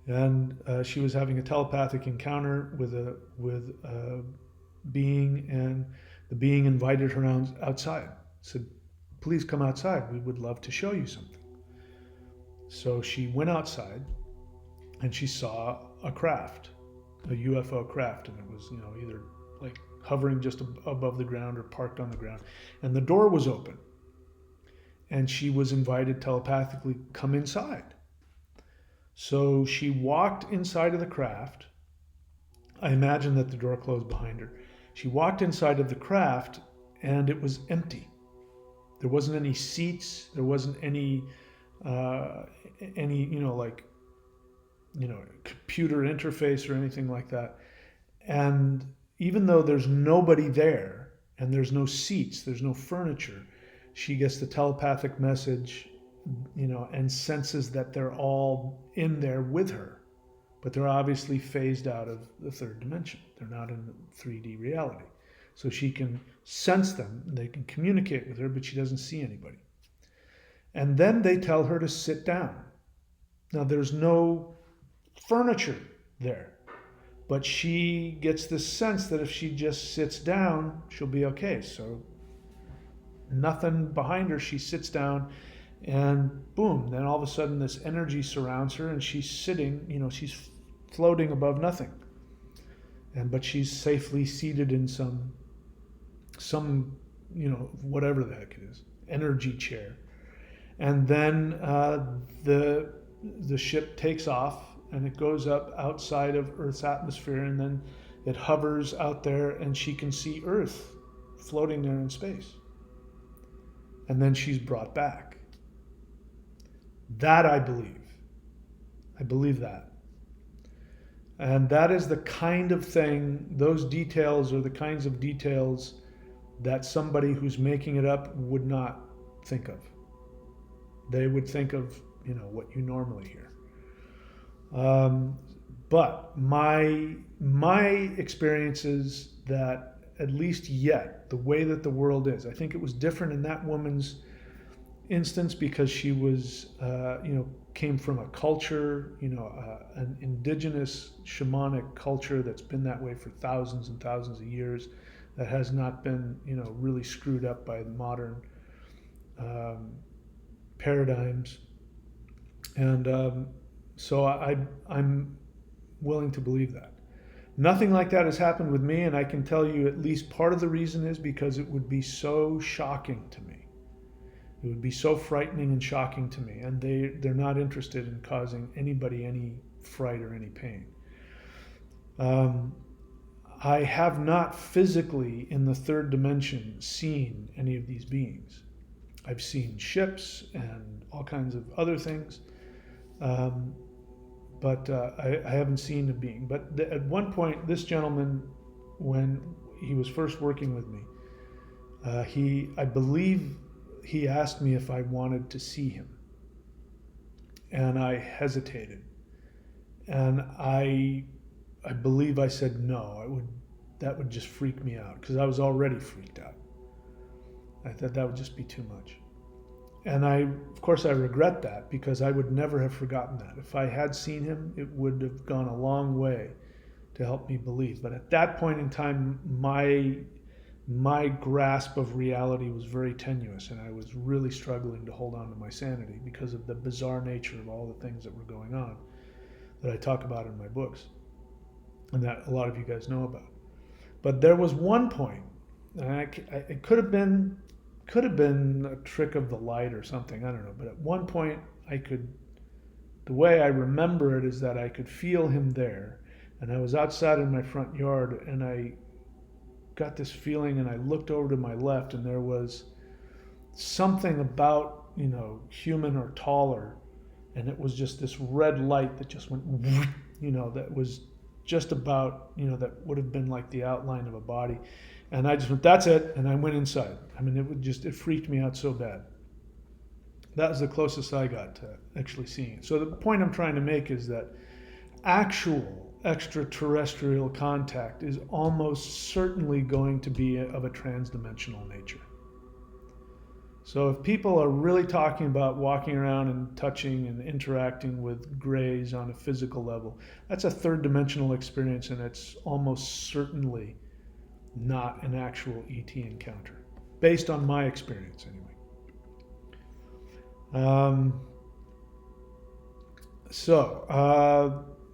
And she was having a telepathic encounter with a being, and the being invited her outside. Said, "Please come outside. We would love to show you something." So she went outside, and she saw a craft, a UFO craft, and it was either like hovering just above the ground or parked on the ground, and the door was open, and she was invited telepathically, "Come inside." So she walked inside of the craft. I imagine that the door closed behind her. She walked inside of the craft, and it was empty. There wasn't any seats. There wasn't any computer interface or anything like that. And even though there's nobody there and there's no seats, there's no furniture, she gets the telepathic message, and senses that they're all in there with her. But they're obviously phased out of the third dimension. They're not in 3D reality. So she can sense them, they can communicate with her, but she doesn't see anybody. And then they tell her to sit down. Now there's no furniture there, but she gets this sense that if she just sits down, she'll be okay. So nothing behind her, she sits down, and boom, then all of a sudden this energy surrounds her, and she's sitting, she's floating above nothing. But she's safely seated in some whatever the heck it is, energy chair. And then the ship takes off, and it goes up outside of Earth's atmosphere, and then it hovers out there, and she can see Earth floating there in space. And then she's brought back. That I believe. I believe that. And that is the kind of thing, those details are the kinds of details that somebody who's making it up would not think of. They would think of, what you normally hear. But my experience is that, at least yet, the way that the world is, I think it was different in that woman's instance because she was, came from a culture, an indigenous shamanic culture that's been that way for thousands and thousands of years, that has not been, really screwed up by the modern paradigms. And so I'm willing to believe that. Nothing like that has happened with me, and I can tell you at least part of the reason is because it would be so shocking to me. It would be so frightening and shocking to me, and they're not interested in causing anybody any fright or any pain. I have not physically in the third dimension seen any of these beings. I've seen ships and all kinds of other things, but I haven't seen a being. But at one point, this gentleman, when he was first working with me, I believe he asked me if I wanted to see him. And I hesitated. And I believe I said no. That would just freak me out, because I was already freaked out. I thought that would just be too much. And of course I regret that, because I would never have forgotten that. If I had seen him, it would have gone a long way to help me believe. But at that point in time, my grasp of reality was very tenuous, and I was really struggling to hold on to my sanity because of the bizarre nature of all the things that were going on that I talk about in my books, and that a lot of you guys know about. But there was one point, and it could have been a trick of the light or something, I don't know, but at one point the way I remember it is that I could feel him there, and I was outside in my front yard, and I got this feeling, and I looked over to my left, and there was something about, human or taller, and it was just this red light that just went, that was just about, that would have been like the outline of a body. And I just went, that's it. And I went inside. I mean, it freaked me out so bad. That was the closest I got to actually seeing it. So the point I'm trying to make is that actual extraterrestrial contact is almost certainly going to be of a transdimensional nature. So if people are really talking about walking around and touching and interacting with grays on a physical level, that's a third dimensional experience, and it's almost certainly not an actual ET encounter, based on my experience anyway.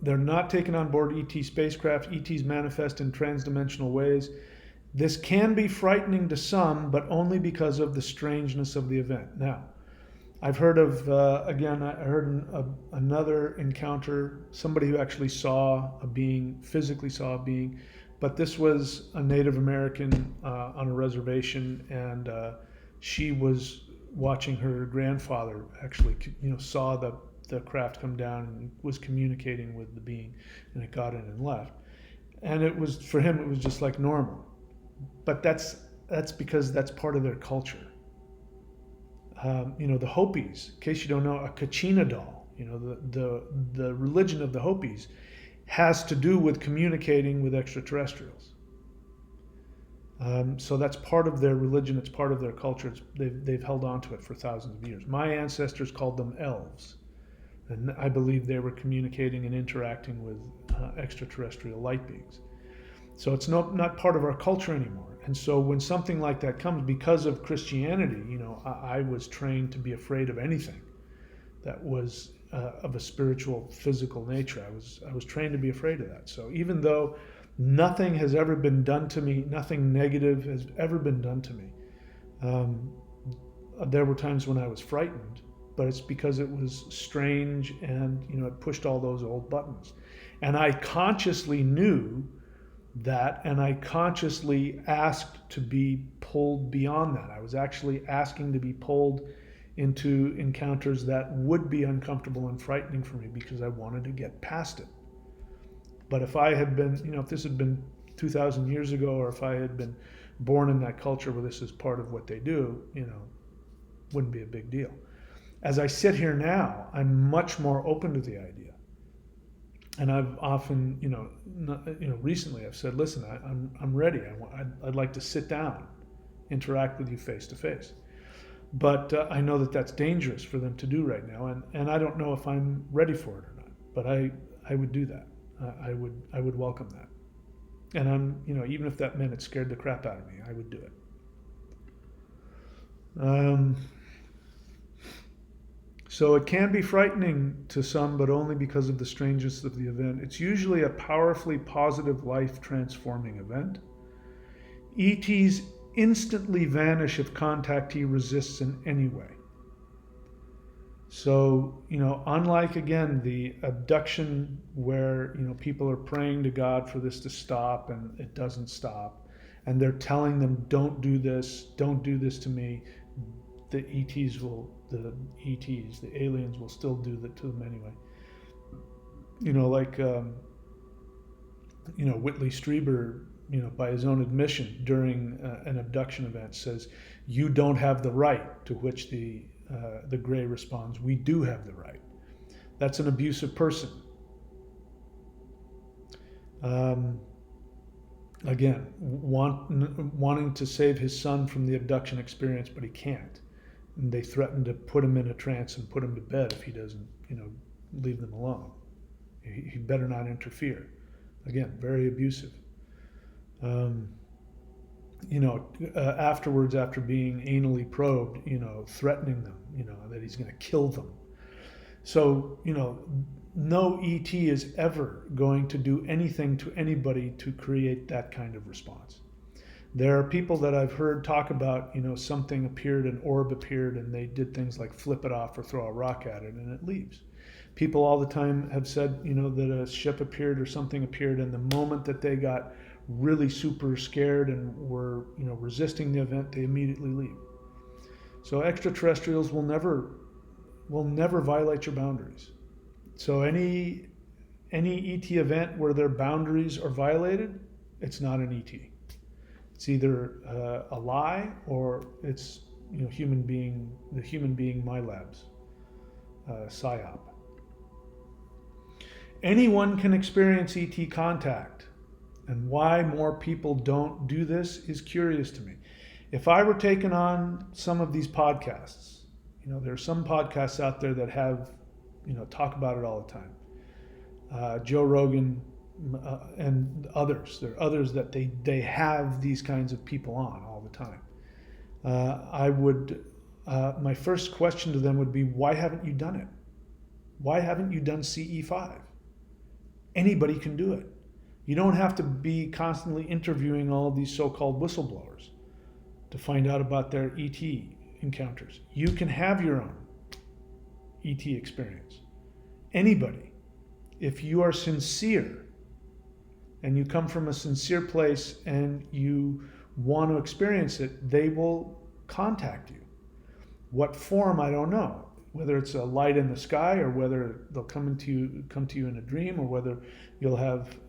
They're not taken on board ET spacecraft. ETs manifest in transdimensional ways. This can be frightening to some, but only because of the strangeness of the event. Now, I've heard of, another encounter, somebody who actually saw a being, physically saw a being, but this was a Native American on a reservation, and she was watching her grandfather actually, saw the craft come down and was communicating with the being, and it got in and left. And it was, for him, it was just like normal. But that's because that's part of their culture. The Hopis, in case you don't know, a Kachina doll, the religion of the Hopis has to do with communicating with extraterrestrials. So that's part of their religion. It's part of their culture. They've held on to it for thousands of years. My ancestors called them elves, and I believe they were communicating and interacting with extraterrestrial light beings. So it's not part of our culture anymore. And so when something like that comes, because of Christianity, I was trained to be afraid of anything that was of a spiritual, physical nature. I was trained to be afraid of that. So even though nothing has ever been done to me, nothing negative has ever been done to me, there were times when I was frightened, but it's because it was strange and, it pushed all those old buttons. And I consciously knew that, and I consciously asked to be pulled beyond that. I was actually asking to be pulled into encounters that would be uncomfortable and frightening for me because I wanted to get past it. But if I had been, if this had been 2,000 years ago, or if I had been born in that culture where this is part of what they do, wouldn't be a big deal. As I sit here now, I'm much more open to the idea. And I've often, recently I've said, listen, I'm ready. I'd like to sit down, interact with you face to face. But I know that that's dangerous for them to do right now, and I don't know if I'm ready for it or not. But I would do that. I would welcome that. And I'm, even if that meant it scared the crap out of me, I would do it. So it can be frightening to some, but only because of the strangeness of the event. It's usually a powerfully positive, life-transforming event. ETs instantly vanish if contactee resists in any way. So, unlike, again, the abduction where, people are praying to God for this to stop and it doesn't stop, and they're telling them, don't do this to me, the aliens will still do that to them anyway. Whitley Strieber, by his own admission during an abduction event says, you don't have the right, to which the gray responds, we do have the right. That's an abusive person. Again, wanting to save his son from the abduction experience, but he can't. And they threaten to put him in a trance and put him to bed if he doesn't, leave them alone. He better not interfere. Again, very abusive. Afterwards, after being anally probed, threatening them, that he's going to kill them. So, no ET is ever going to do anything to anybody to create that kind of response. There are people that I've heard talk about, something appeared, an orb appeared, and they did things like flip it off or throw a rock at it and it leaves. People all the time have said, that a ship appeared or something appeared, and the moment that they got really super scared and were, resisting the event, they immediately leave. So extraterrestrials will never violate your boundaries. So any ET event where their boundaries are violated, it's not an ET. It's either a lie or it's the human being my labs, Psyop. Anyone can experience ET contact, and why more people don't do this is curious to me. If I were taking on some of these podcasts, there are some podcasts out there that have, talk about it all the time. Joe Rogan and others. There are others that they have these kinds of people on all the time. My first question to them would be, why haven't you done it? Why haven't you done CE5? Anybody can do it. You don't have to be constantly interviewing all of these so-called whistleblowers to find out about their ET encounters. You can have your own ET experience. Anybody. If you are sincere and you come from a sincere place and you want to experience it, they will contact you. What form, I don't know. Whether it's a light in the sky, or whether they'll come to you in a dream, or whether you'll have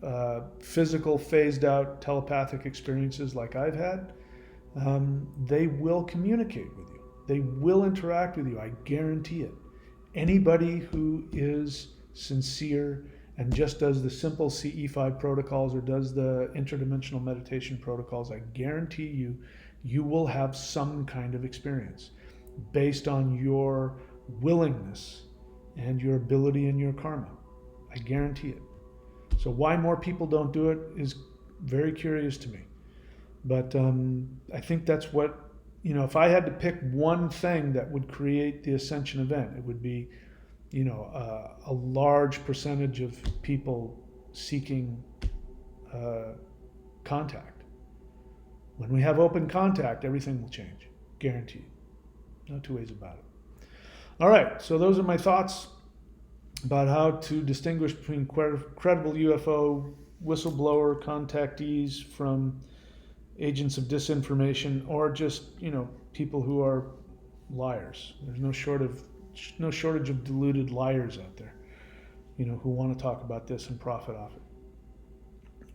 physical, phased out telepathic experiences like I've had, they will communicate with you. They will interact with you. I guarantee it. Anybody who is sincere and just does the simple CE5 protocols or does the interdimensional meditation protocols, I guarantee you will have some kind of experience based on your willingness and your ability and your karma. I guarantee it. So why more people don't do it is very curious to me. But I think that's what, if I had to pick one thing that would create the ascension event, it would be, a large percentage of people seeking contact. When we have open contact, everything will change. Guaranteed. No two ways about it. All right, so those are my thoughts about how to distinguish between credible UFO whistleblower contactees from agents of disinformation, or just people who are liars. There's no shortage of deluded liars out there, who want to talk about this and profit off it.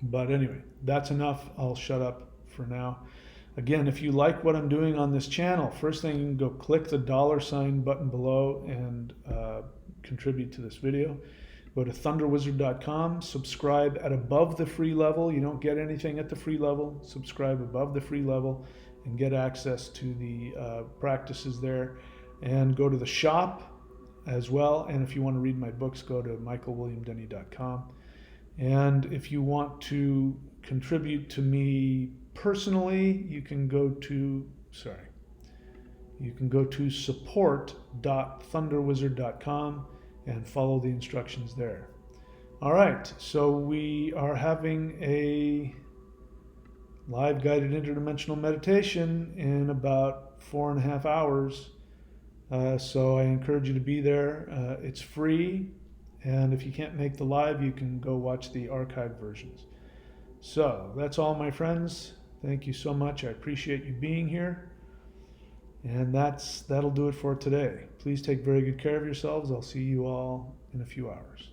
But anyway, that's enough. I'll shut up for now. Again, if you like what I'm doing on this channel, first thing, you can go click the $ button below and contribute to this video. Go to thunderwizard.com, subscribe at above the free level. You don't get anything at the free level. Subscribe above the free level and get access to the practices there. And go to the shop as well. And if you want to read my books, go to michaelwilliamdenny.com. And if you want to contribute to me personally, you can go to support.thunderwizard.com and follow the instructions there. All right, so we are having a live guided interdimensional meditation in about 4.5 hours. So I encourage you to be there. It's free, and if you can't make the live, you can go watch the archived versions. So that's all, my friends. Thank you so much. I appreciate you being here. And that'll do it for today. Please take very good care of yourselves. I'll see you all in a few hours.